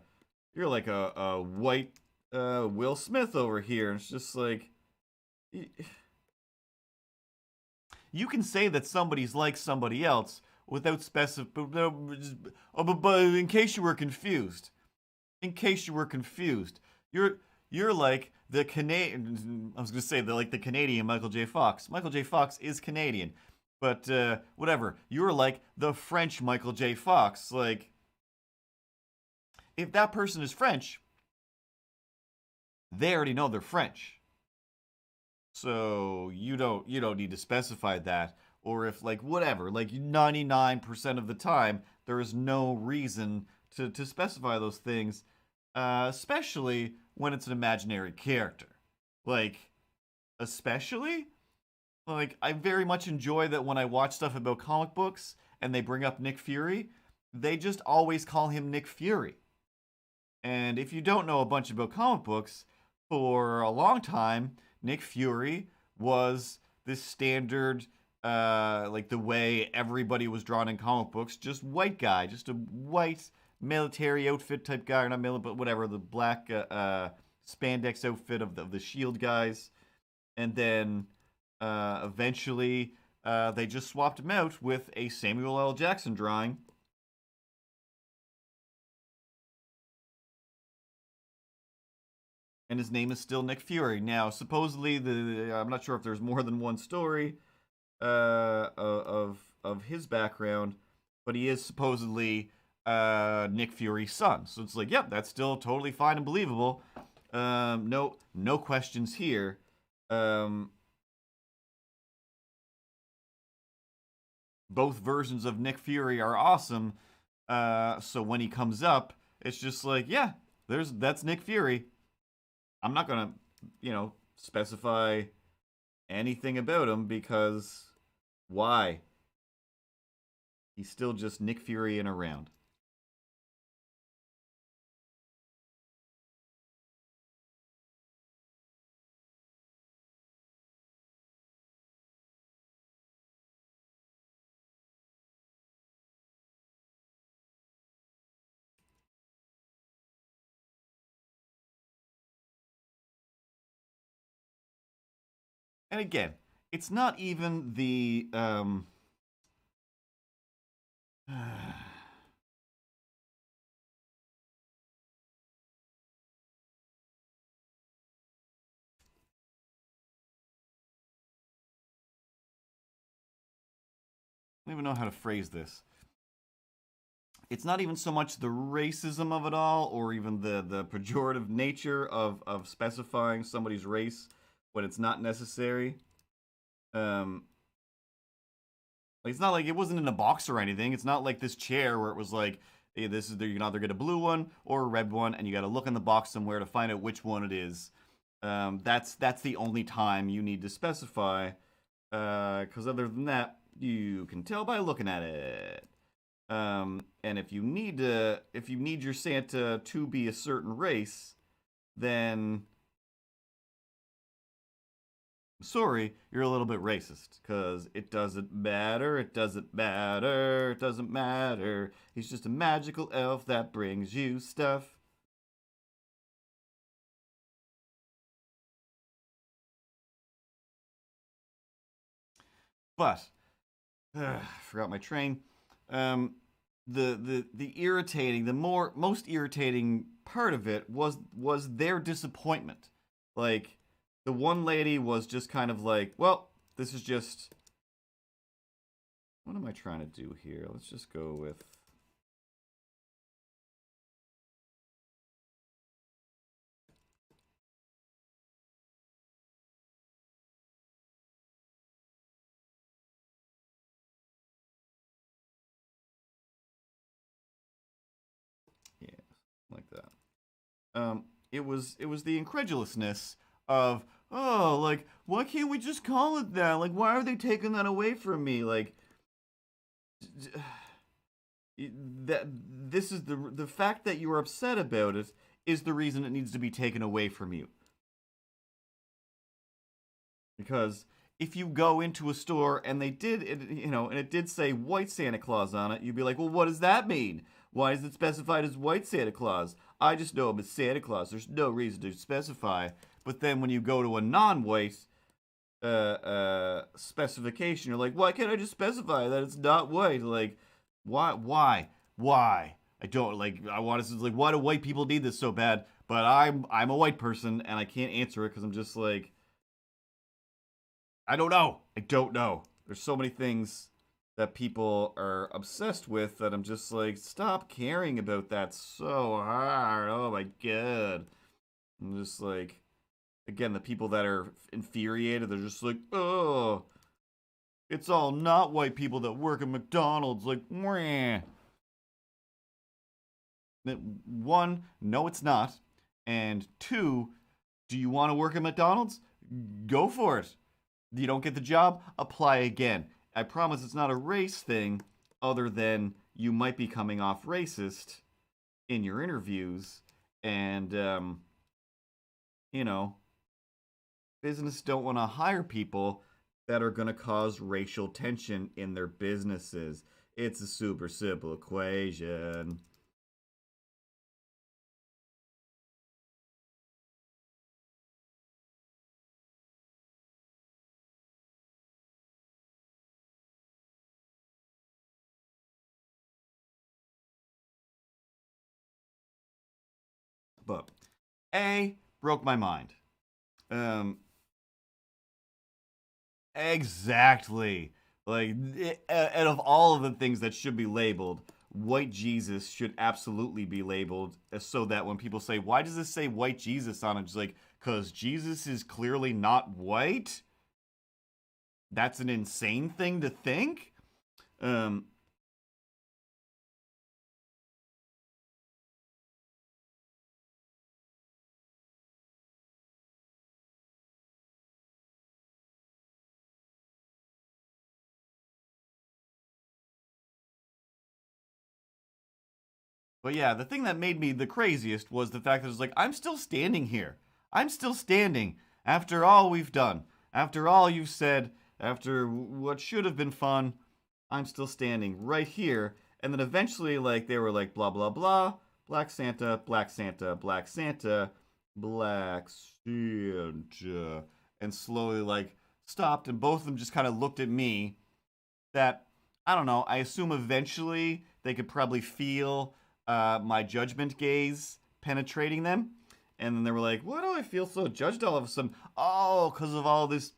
white Will Smith over here. And it's just like, you can say that somebody's like somebody else without but in case you were confused. You're like the Canadian, I was going to say, like the Canadian Michael J. Fox. Michael J. Fox is Canadian. But, whatever. You're like the French Michael J. Fox. Like, if that person is French, they already know they're French. So, you don't need to specify that. or if like whatever, like 99% of the time, there is no reason to specify those things, especially when it's an imaginary character. Like, especially like I very much enjoy that when I watch stuff about comic books and they bring up Nick Fury, they just always call him Nick Fury. And if you don't know a bunch about comic books, for a long time, Nick Fury was this standard, like the way everybody was drawn in comic books, just white guy, just a white military outfit type guy, or not military, but whatever, the black spandex outfit of the Shield guys. And then eventually, they just swapped him out with a Samuel L. Jackson drawing. And his name is still Nick Fury. Now, supposedly, I'm not sure if there's more than one story of his background, but he is supposedly Nick Fury's son. So it's like, yep, that's still totally fine and believable. No questions here. Both versions of Nick Fury are awesome. So when he comes up, it's just like, yeah, that's Nick Fury. I'm not gonna, specify anything about him because why? He's still just Nick Fury in around. And again, it's not even the I don't even know how to phrase this. It's not even so much the racism of it all, or even the pejorative nature of specifying somebody's race when it's not necessary. Like, it's not like it wasn't in a box or anything. It's not like this chair where it was like, hey, this is you can either get a blue one or a red one, and you got to look in the box somewhere to find out which one it is. That's the only time you need to specify, because other than that, you can tell by looking at it. And if you need your Santa to be a certain race, then sorry, you're a little bit racist, because it doesn't matter, it doesn't matter, it doesn't matter. He's just a magical elf that brings you stuff. But, forgot my train. The irritating, most irritating part of it was their disappointment. Like, the one lady was just kind of like, well, this is just, what am I trying to do here? Let's just go with, yeah, like that. It was the incredulousness of, oh, like, why can't we just call it that? Like, why are they taking that away from me? Like, that this is the fact that you are upset about it is the reason it needs to be taken away from you. Because if you go into a store and they did it, and it did say white Santa Claus on it, you'd be like, well, what does that mean? Why is it specified as white Santa Claus? I just know him as Santa Claus. There's no reason to specify. But then when you go to a non-white specification, you're like, why can't I just specify that it's not white? Like, why? I don't like. I want to like, why do white people need this so bad? But I'm a white person and I can't answer it because I'm just like, I don't know. I don't know. There's so many things that people are obsessed with that I'm just like, stop caring about that so hard. Oh my god. I'm just like, again, the people that are infuriated, they're just like, oh. It's all not white people that work at McDonald's. Like, meh. One, no, it's not. And two, do you want to work at McDonald's? Go for it. You don't get the job? Apply again. I promise it's not a race thing, other than you might be coming off racist in your interviews. And, you know, business don't want to hire people that are going to cause racial tension in their businesses. It's a super simple equation. But A, broke my mind. Um, exactly. Like, out of all of the things that should be labeled, white Jesus should absolutely be labeled so that when people say, why does this say white Jesus on it? It's like, because Jesus is clearly not white? That's an insane thing to think? Um, But yeah, the thing that made me the craziest was the fact that it's like, I'm still standing here. I'm still standing after all we've done. After all you've said, after what should have been fun, I'm still standing right here. And then eventually, like, they were like, blah, blah, blah, Black Santa, Black Santa, Black Santa, Black Santa. And slowly, like, stopped, and both of them just kind of looked at me. That, I don't know, I assume eventually they could probably feel my judgment gaze penetrating them. And then they were like, why do I feel so judged all of a sudden? Oh, because of all this,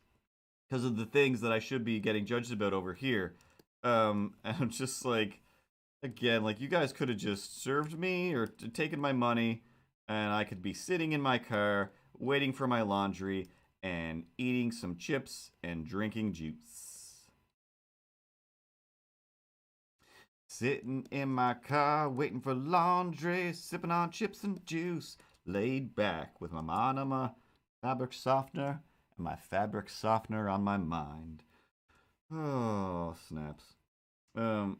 because of the things that I should be getting judged about over here. And I'm just like, again, like, you guys could have just served me or taken my money, and I could be sitting in my car, waiting for my laundry, and eating some chips and drinking juice. Sitting in my car, waiting for laundry, sipping on chips and juice, laid back with my mind on my fabric softener and my fabric softener on my mind. Oh, snaps. Um,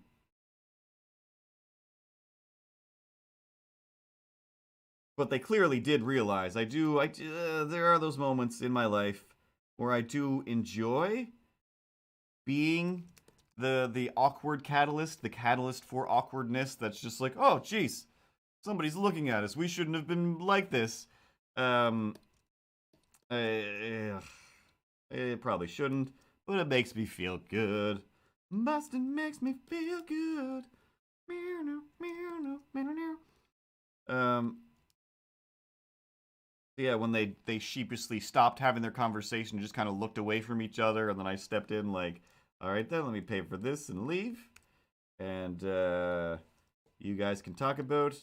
but they clearly did realize there are those moments in my life where I do enjoy being the awkward catalyst, the catalyst for awkwardness that's just like, oh, jeez, somebody's looking at us. We shouldn't have been like this. Um, it probably shouldn't, but it makes me feel good. Boston makes me feel good. Um, yeah, when they sheepishly stopped having their conversation, just kind of looked away from each other, and then I stepped in like, all right then, let me pay for this and leave, and you guys can talk about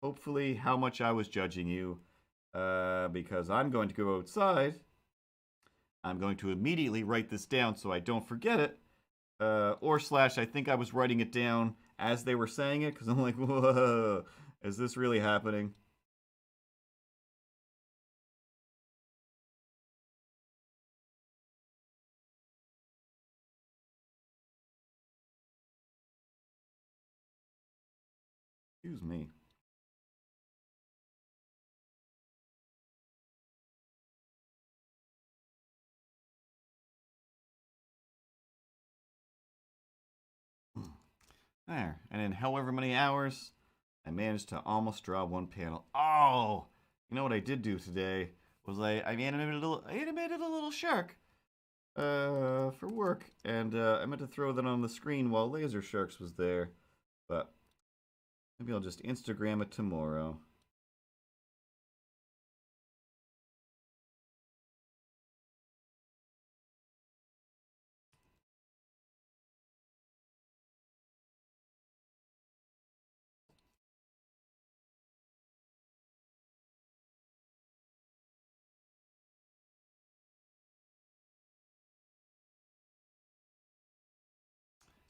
hopefully how much I was judging you, because I'm going to go outside. I'm going to immediately write this down so I don't forget it, or slash I think I was writing it down as they were saying it because I'm like, whoa, is this really happening? Excuse me. There. And in however many hours, I managed to almost draw one panel. Oh, you know what I did do today was I animated a little shark for work, and I meant to throw that on the screen while Laser Sharks was there, but maybe I'll just Instagram it tomorrow.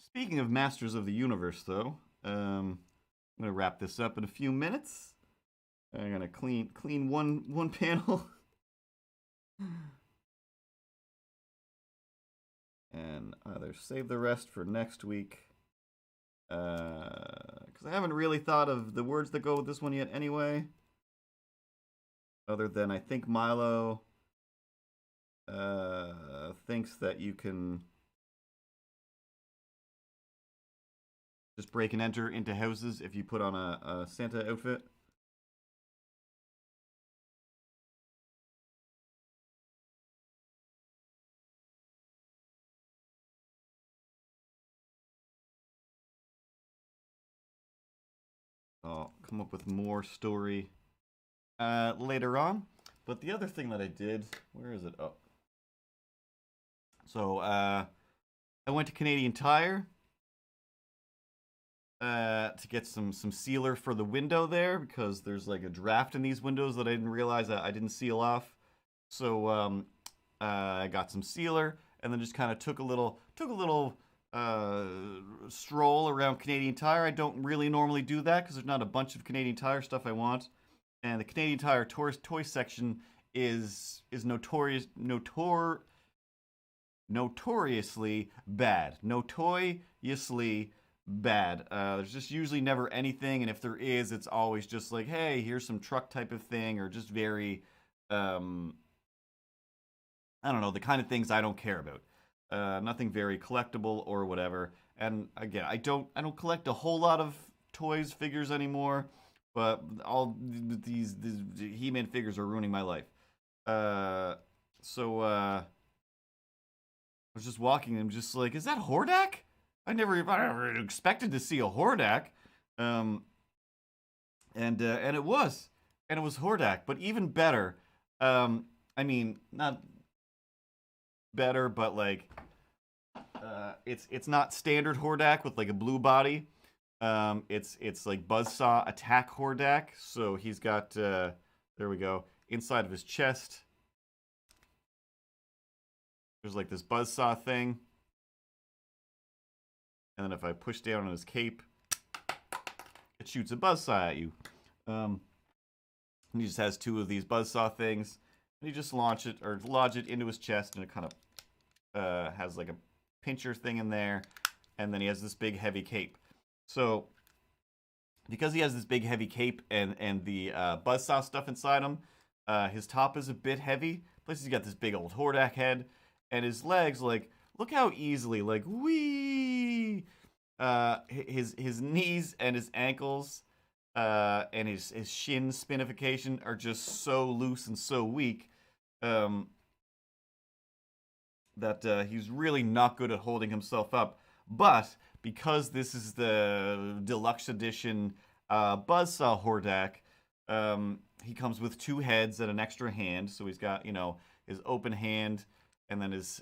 Speaking of Masters of the Universe, though, I'm gonna wrap this up in a few minutes. I'm gonna clean one panel, and either save the rest for next week, because I haven't really thought of the words that go with this one yet. Anyway, other than I think Milo thinks that you can just break and enter into houses if you put on a Santa outfit. I'll come up with more story later on. But the other thing that I did, where is it? Oh. So I went to Canadian Tire to get some sealer for the window there, because there's like a draft in these windows that I didn't realize I didn't seal off. So I got some sealer, and then just kind of took a little stroll around Canadian Tire. I don't really normally do that because there's not a bunch of Canadian Tire stuff I want, and the Canadian Tire toy section is notoriously bad. Notoriously bad. There's just usually never anything, and if there is, it's always just like, hey, here's some truck type of thing, or just very, I don't know, the kind of things I don't care about. Nothing very collectible or whatever. And again, I don't collect a whole lot of toys, figures anymore, but all these He-Man figures are ruining my life. So I was just walking, and I'm just like, is that Hordak? I never expected to see a Hordak. And it was. And it was Hordak, but even better. I mean, not better, but like, it's not standard Hordak with like a blue body. It's like Buzzsaw Attack Hordak. So he's got, there we go, inside of his chest, there's like this buzzsaw thing. And then if I push down on his cape, it shoots a buzzsaw at you. He just has two of these buzzsaw things. And you just lodge it into his chest, and it kind of has like a pincher thing in there. And then he has this big heavy cape. So because he has this big heavy cape and the buzzsaw stuff inside him, his top is a bit heavy. Plus he's got this big old Hordak head. And his legs, like, look how easily, like, whee! His knees and his ankles and his shin spinification are just so loose and so weak that he's really not good at holding himself up. But because this is the deluxe edition Buzzsaw Hordak, he comes with two heads and an extra hand. So he's got, you know, his open hand, and then his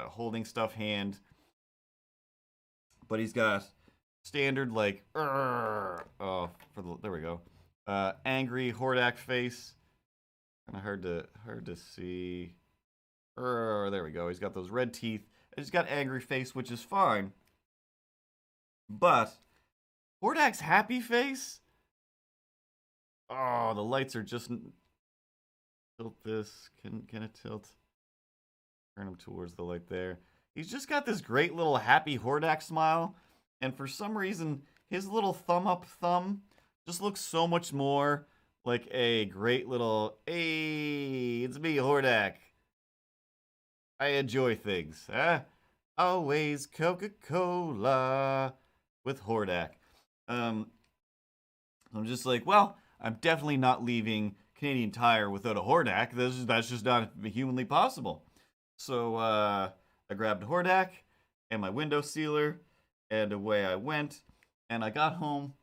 holding stuff hand. But he's got standard, like, there we go, angry Hordak face. Kind of hard to see. There we go. He's got those red teeth. And he's got angry face, which is fine. But Hordak's happy face. Oh, the lights are just. Tilt this. Can it tilt? Turn him towards the light there. He's just got this great little happy Hordak smile, and for some reason, his little thumb up thumb just looks so much more like a great little, hey, it's me, Hordak. I enjoy things. Always Coca-Cola with Hordak. I'm just like, well, I'm definitely not leaving Canadian Tire without a Hordak. That's just not humanly possible. So I grabbed Hordak and my window sealer, and away I went. And I got home,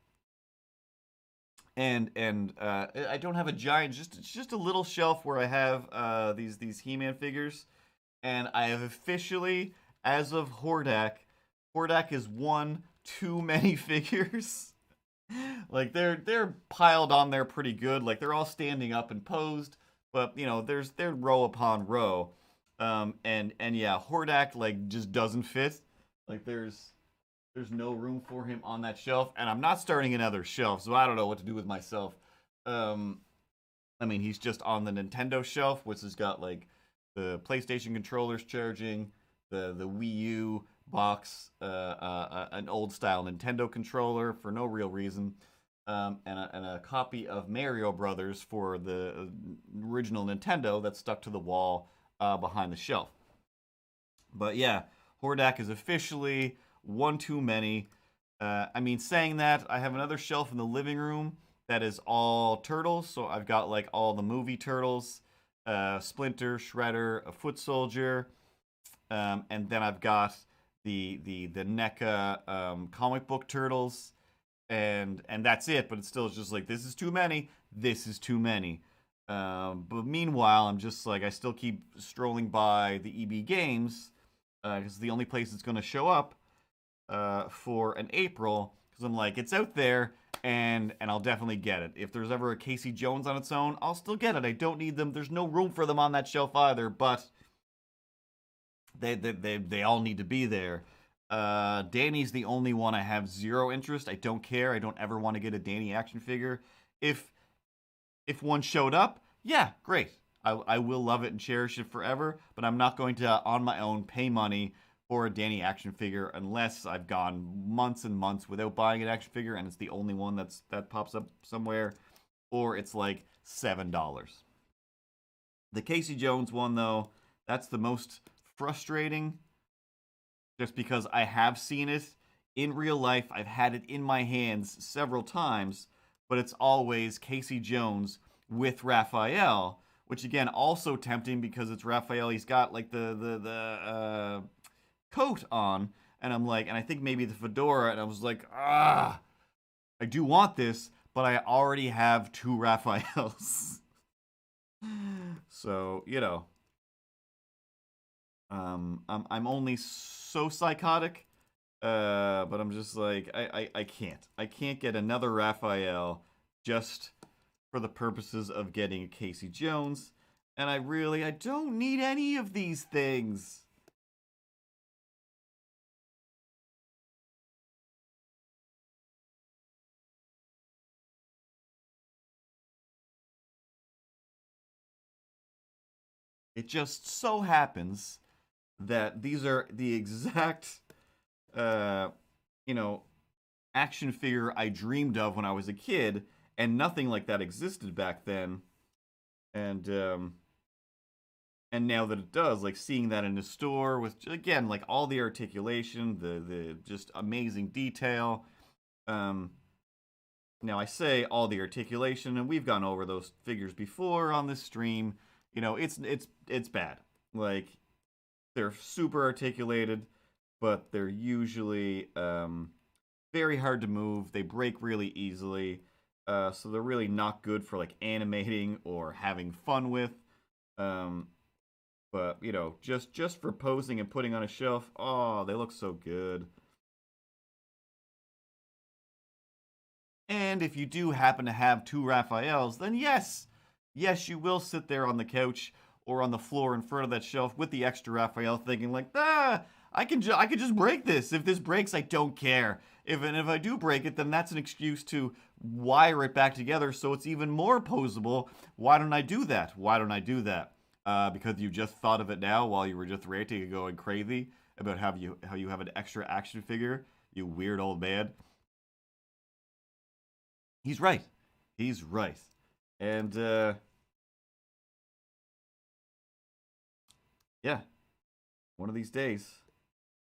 and I don't have a giant, just a little shelf where I have these He-Man figures, and I have officially, as of Hordak is one too many figures. Like they're piled on there pretty good. Like they're all standing up and posed, but you know they're row upon row. And yeah, Hordak like just doesn't fit. Like there's no room for him on that shelf, and I'm not starting another shelf, so I don't know what to do with myself. Um, I mean, he's just on the Nintendo shelf, which has got like the PlayStation controllers charging, the Wii U box, an old style Nintendo controller for no real reason, and a copy of Mario Brothers for the original Nintendo that's stuck to the wall behind the shelf. But yeah, Hordak is officially one too many. I mean, saying that, I have another shelf in the living room that is all turtles. So I've got like all the movie turtles, Splinter, Shredder, a Foot Soldier, and then I've got the NECA comic book turtles, and that's it. But it's still just like this is too many. This is too many. But meanwhile, I'm just like I still keep strolling by the EB Games because it's the only place it's going to show up for an April. Because I'm like it's out there, and I'll definitely get it. If there's ever a Casey Jones on its own, I'll still get it. I don't need them. There's no room for them on that shelf either. But they all need to be there. Danny's the only one I have zero interest. I don't care. I don't ever want to get a Danny action figure. If one showed up, yeah, great. I will love it and cherish it forever, but I'm not going to, on my own, pay money for a Danny action figure unless I've gone months and months without buying an action figure and it's the only one that pops up somewhere, or it's like $7. The Casey Jones one, though, that's the most frustrating just because I have seen it in real life. I've had it in my hands several times, but it's always Casey Jones with Raphael, which again also tempting because it's Raphael. He's got like the coat on, and I'm like, and I think maybe the fedora, and I was like, I do want this, but I already have two Raphaels. So I'm only so psychotic, but I'm just like I can't get another Raphael just for the purposes of getting a Casey Jones, and I don't need any of these things. It just so happens that these are the exact uh you know action figure I dreamed of when I was a kid, and nothing like that existed back then. And and now that it does, like seeing that in the store with again like all the articulation, the just amazing detail. Um, Now I say all the articulation, and we've gone over those figures before on this stream. It's bad. Like they're super articulated, but they're usually very hard to move. They break really easily, so they're really not good for like animating or having fun with. Um, but just for posing and putting on a shelf, oh, they look so good. And if you do happen to have two Raphaels, then yes, you will sit there on the couch or on the floor in front of that shelf with the extra Raphael, thinking like, I could just break this. If this breaks, I don't care. If I do break it, then that's an excuse to wire it back together so it's even more posable. Why don't I do that? Why don't I do that? Because you just thought of it now while you were just ranting and going crazy about how you have an extra action figure, you weird old man. He's right. He's right. And yeah, one of these days,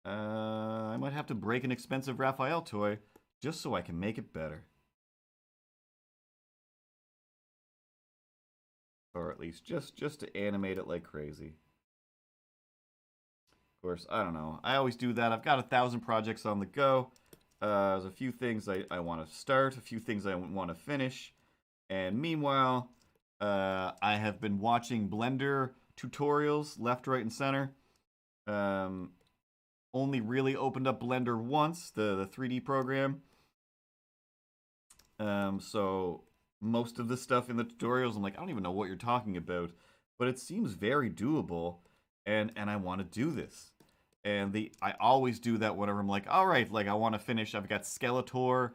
I might have to break an expensive Raphael toy just so I can make it better. Or at least just to animate it like crazy. Of course, I don't know. I always do that. I've got 1,000 projects on the go. There's a few things I want to start, a few things I want to finish. And meanwhile, I have been watching Blender tutorials left, right, and center. Only really opened up Blender once, the 3D program. So most of the stuff in the tutorials, I'm like, I don't even know what you're talking about, but it seems very doable, and I want to do this. And I always do that whenever I'm like, all right, like I want to finish. I've got Skeletor,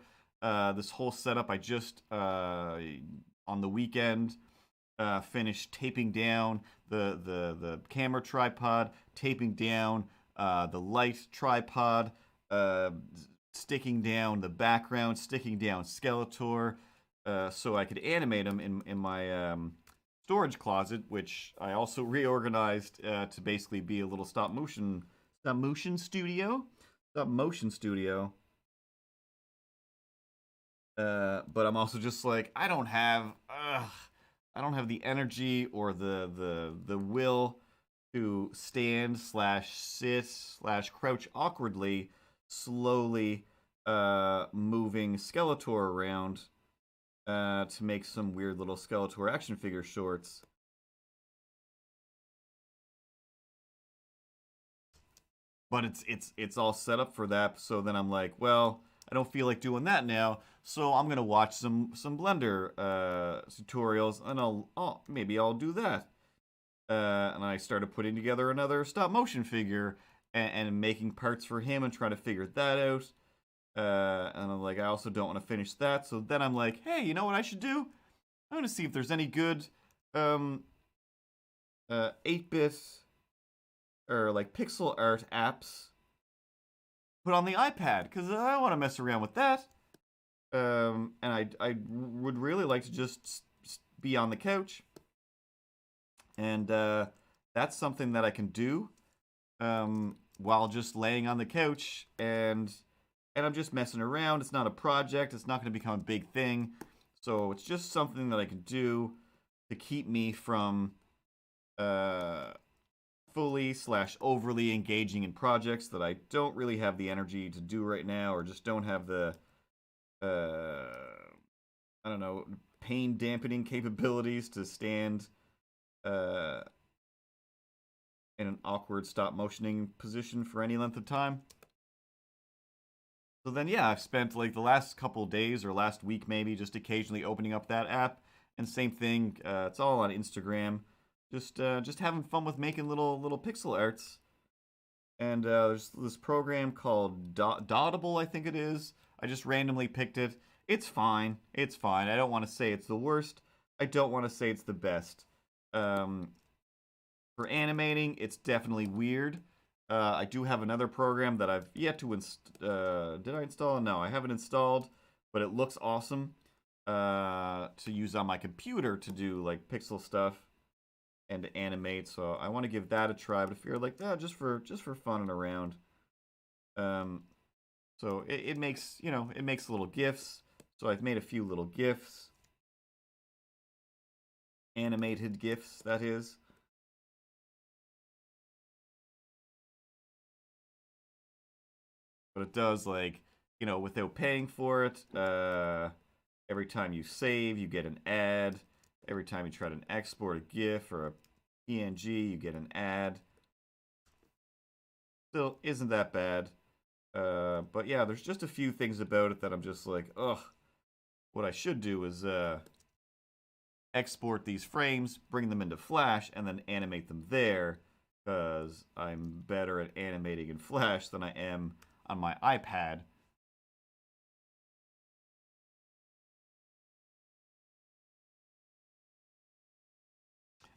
this whole setup. I just on the weekend finished taping down the camera tripod, taping down the light tripod, uh, sticking down the background, sticking down Skeletor, so I could animate them in my storage closet, which I also reorganized to basically be a little stop motion studio. But I'm also just like I don't have the energy or the will to stand slash sit slash crouch awkwardly, slowly moving Skeletor around to make some weird little Skeletor action figure shorts. But it's all set up for that. So then I'm like, well, I don't feel like doing that now. So I'm gonna watch some Blender tutorials, and maybe I'll do that. And I started putting together another stop motion figure and making parts for him and trying to figure that out. And I'm like, I also don't want to finish that. So then I'm like, hey, you know what I should do? I'm gonna see if there's any good 8-bit or like pixel art apps put on the iPad because I don't want to mess around with that. And I would really like to just be on the couch, and that's something that I can do while just laying on the couch, and I'm just messing around. It's not a project. It's not going to become a big thing, so it's just something that I can do to keep me from fully slash overly engaging in projects that I don't really have the energy to do right now, or just don't have the I don't know, pain dampening capabilities to stand in an awkward stop motioning position for any length of time. So then, yeah, I've spent like the last couple days or last week maybe just occasionally opening up that app, and same thing. It's all on Instagram. Just having fun with making little pixel arts. And there's this program called Dotable, I think it is. I just randomly picked it. It's fine. It's fine. I don't want to say it's the worst. I don't want to say it's the best. For animating, it's definitely weird. I do have another program that I've yet to install. Did I install? No, I haven't installed, but it looks awesome to use on my computer to do like pixel stuff and to animate. So I want to give that a try, but I figure like that just for fun and around. So it makes it makes little GIFs. So I've made a few little GIFs, animated GIFs, that is. But it does like without paying for it. Every time you save, you get an ad. Every time you try to export a GIF or a PNG, you get an ad. Still isn't that bad. But yeah, there's just a few things about it that I'm just like, ugh. What I should do is export these frames, bring them into Flash, and then animate them there, because I'm better at animating in Flash than I am on my iPad.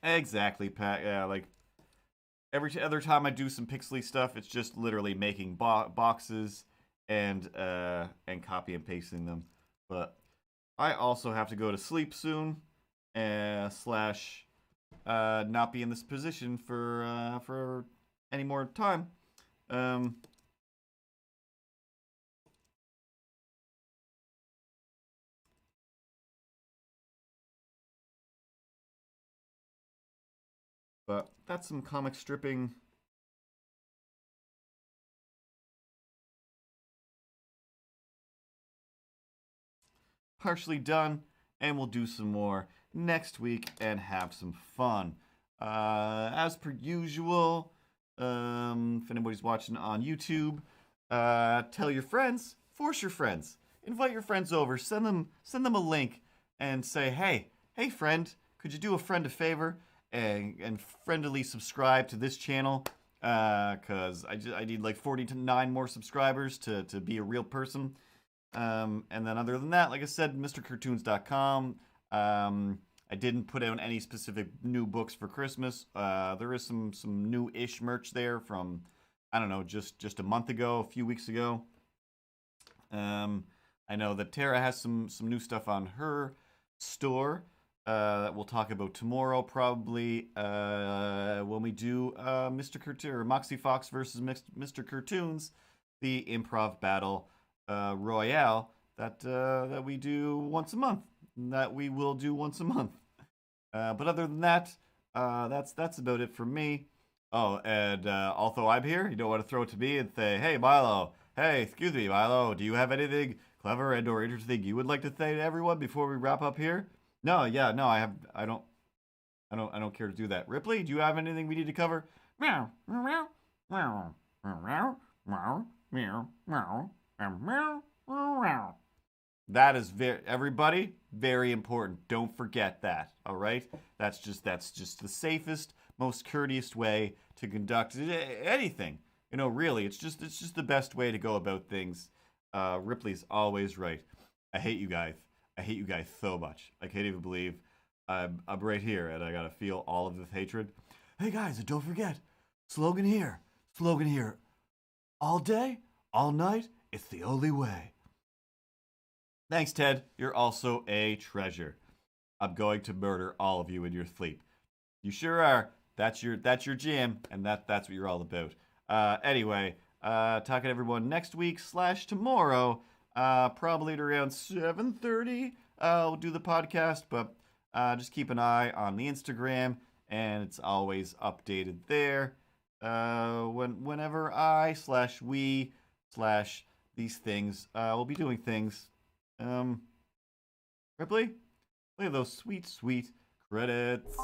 Exactly, Pat. Yeah, like every other time I do some pixely stuff, it's just literally making boxes and copy and pasting them. But I also have to go to sleep soon, slash not be in this position for any more time. But that's some comic stripping. Partially done, and we'll do some more next week and have some fun. As per usual, if anybody's watching on YouTube, tell your friends, force your friends, invite your friends over, send them a link, and say, hey friend, could you do a friend a favor and friendly subscribe to this channel? Because I need like 49 more subscribers to be a real person. And then other than that, like I said, MrCartoons.com. I didn't put out any specific new books for Christmas. There is some new-ish merch there from, I don't know, just a month ago, a few weeks ago. I know that Tara has some new stuff on her store that we'll talk about tomorrow, probably when we do Mr. Cartoon or Moxie Fox versus Mr. Cartoons, the improv battle royale that we do once a month. That we will do once a month. But other than that, that's about it for me. Oh, and although I'm here, you don't want to throw it to me and say, "Hey, Milo. Hey, excuse me, Milo. Do you have anything clever and/or interesting you would like to say to everyone before we wrap up here?" No, yeah, no, I don't care to do that. Ripley, do you have anything we need to cover? Meow, meow, meow, meow, meow, meow, meow, meow, meow. That is everybody, very important. Don't forget that. All right, that's just the safest, most courteous way to conduct anything. You know, really, it's just the best way to go about things. Ripley's always right. I hate you guys. I hate you guys so much. I can't even believe I'm right here and I gotta feel all of this hatred. Hey guys, and don't forget, slogan here. All day, all night, it's the only way. Thanks, Ted. You're also a treasure. I'm going to murder all of you in your sleep. You sure are. That's your jam, and that's what you're all about. Anyway, talking to everyone next week / tomorrow. Probably at around 7:30. We'll do the podcast, but just keep an eye on the Instagram, and it's always updated there. Whenever I / we / these things, we'll be doing things. Ripley, look at those sweet, sweet credits.